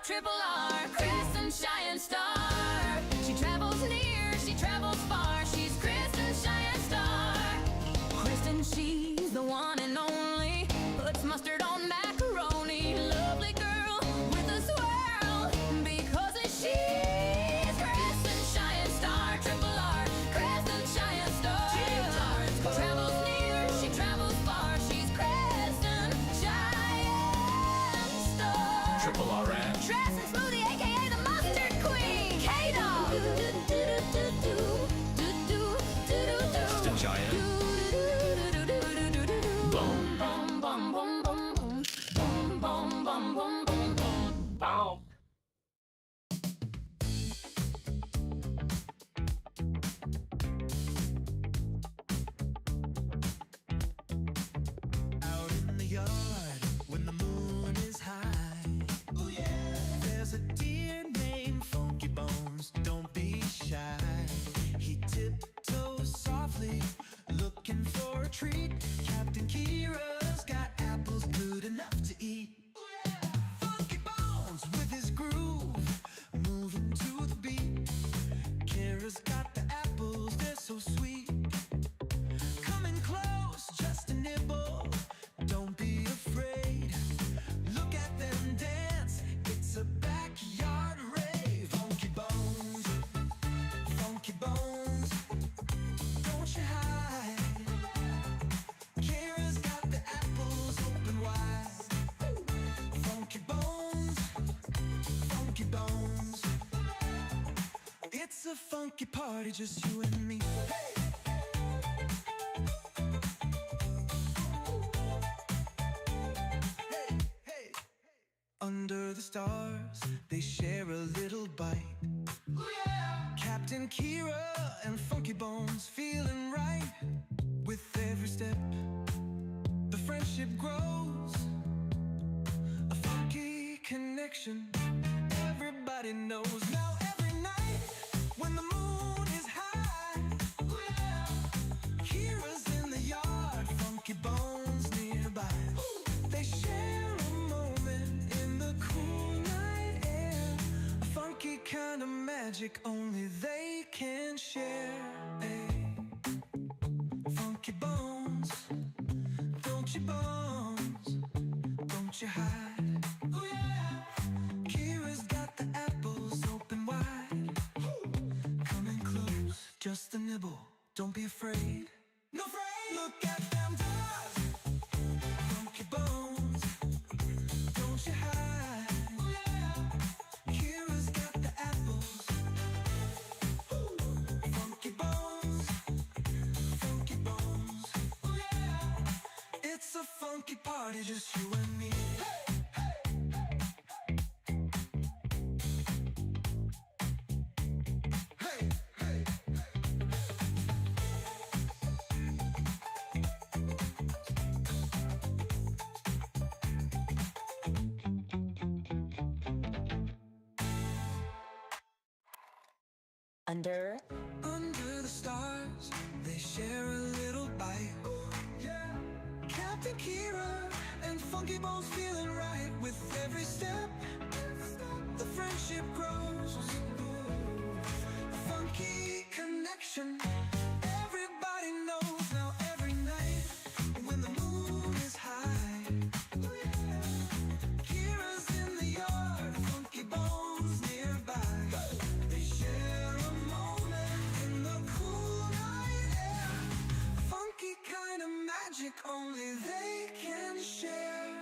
Triple R, Kristen Cheyenne Star. She travels near, she travels far. She's Kristen Cheyenne Star. Kristen, she's the one and only. Puts mustard on macaroni. Lovely girl with a swirl. Because she's Kristen Cheyenne Star. Triple R, Kristen Cheyenne Star. She travels near, she travels far. She's Kristen Cheyenne Star.
Triple R.
Dressing smoothie, aka the mustard queen, K-Dog.
Kristen Giant. Boom.
Boom, boom, boom, boom, boom. Boom, boom, boom, boom, boom, boom.
Boom.
Out in the yard when the moon is high. Oh yeah. There's a and Kira's got apples good enough to eat. Funky Bones with his groove, moving to the beat. Kira's got the apples, they're so sweet. Coming close, just a nibble, don't be afraid. Look at them dance, it's a backyard rave. Funky Bones, don't you hide. Kira's got the apples open wide. Funky Bones, it's a funky party, just you and me. Hey. Under the stars, they share a little bite. Captain Kira and Funky Bones feeling right. With every step, the friendship grows. A funky connection, everybody knows. Now every night, when the moon is high, Kira's in the yard, Funky Bones nearby. They share a moment in the cool night air. A funky kind of magic only they can share. Hey. Funky Bones, don't you hide. Kira's got the apples open wide. Coming close, just a nibble, don't be afraid. No afraid. Look at them dogs. Funky Bones, don't you hide. Kira's got the apples. Funky Bones, it's a funky party, just you and me.
Under
the stars, they share a little bite. Yeah. Captain Kira and Funky Bones feeling right. With every step, the friendship grows. A funky connection, everybody knows. Now every night, when the moon is high, Kira's in the yard, Funky Bones nearby. They share a moment in the cool night air. Funky kind of magic only they can share.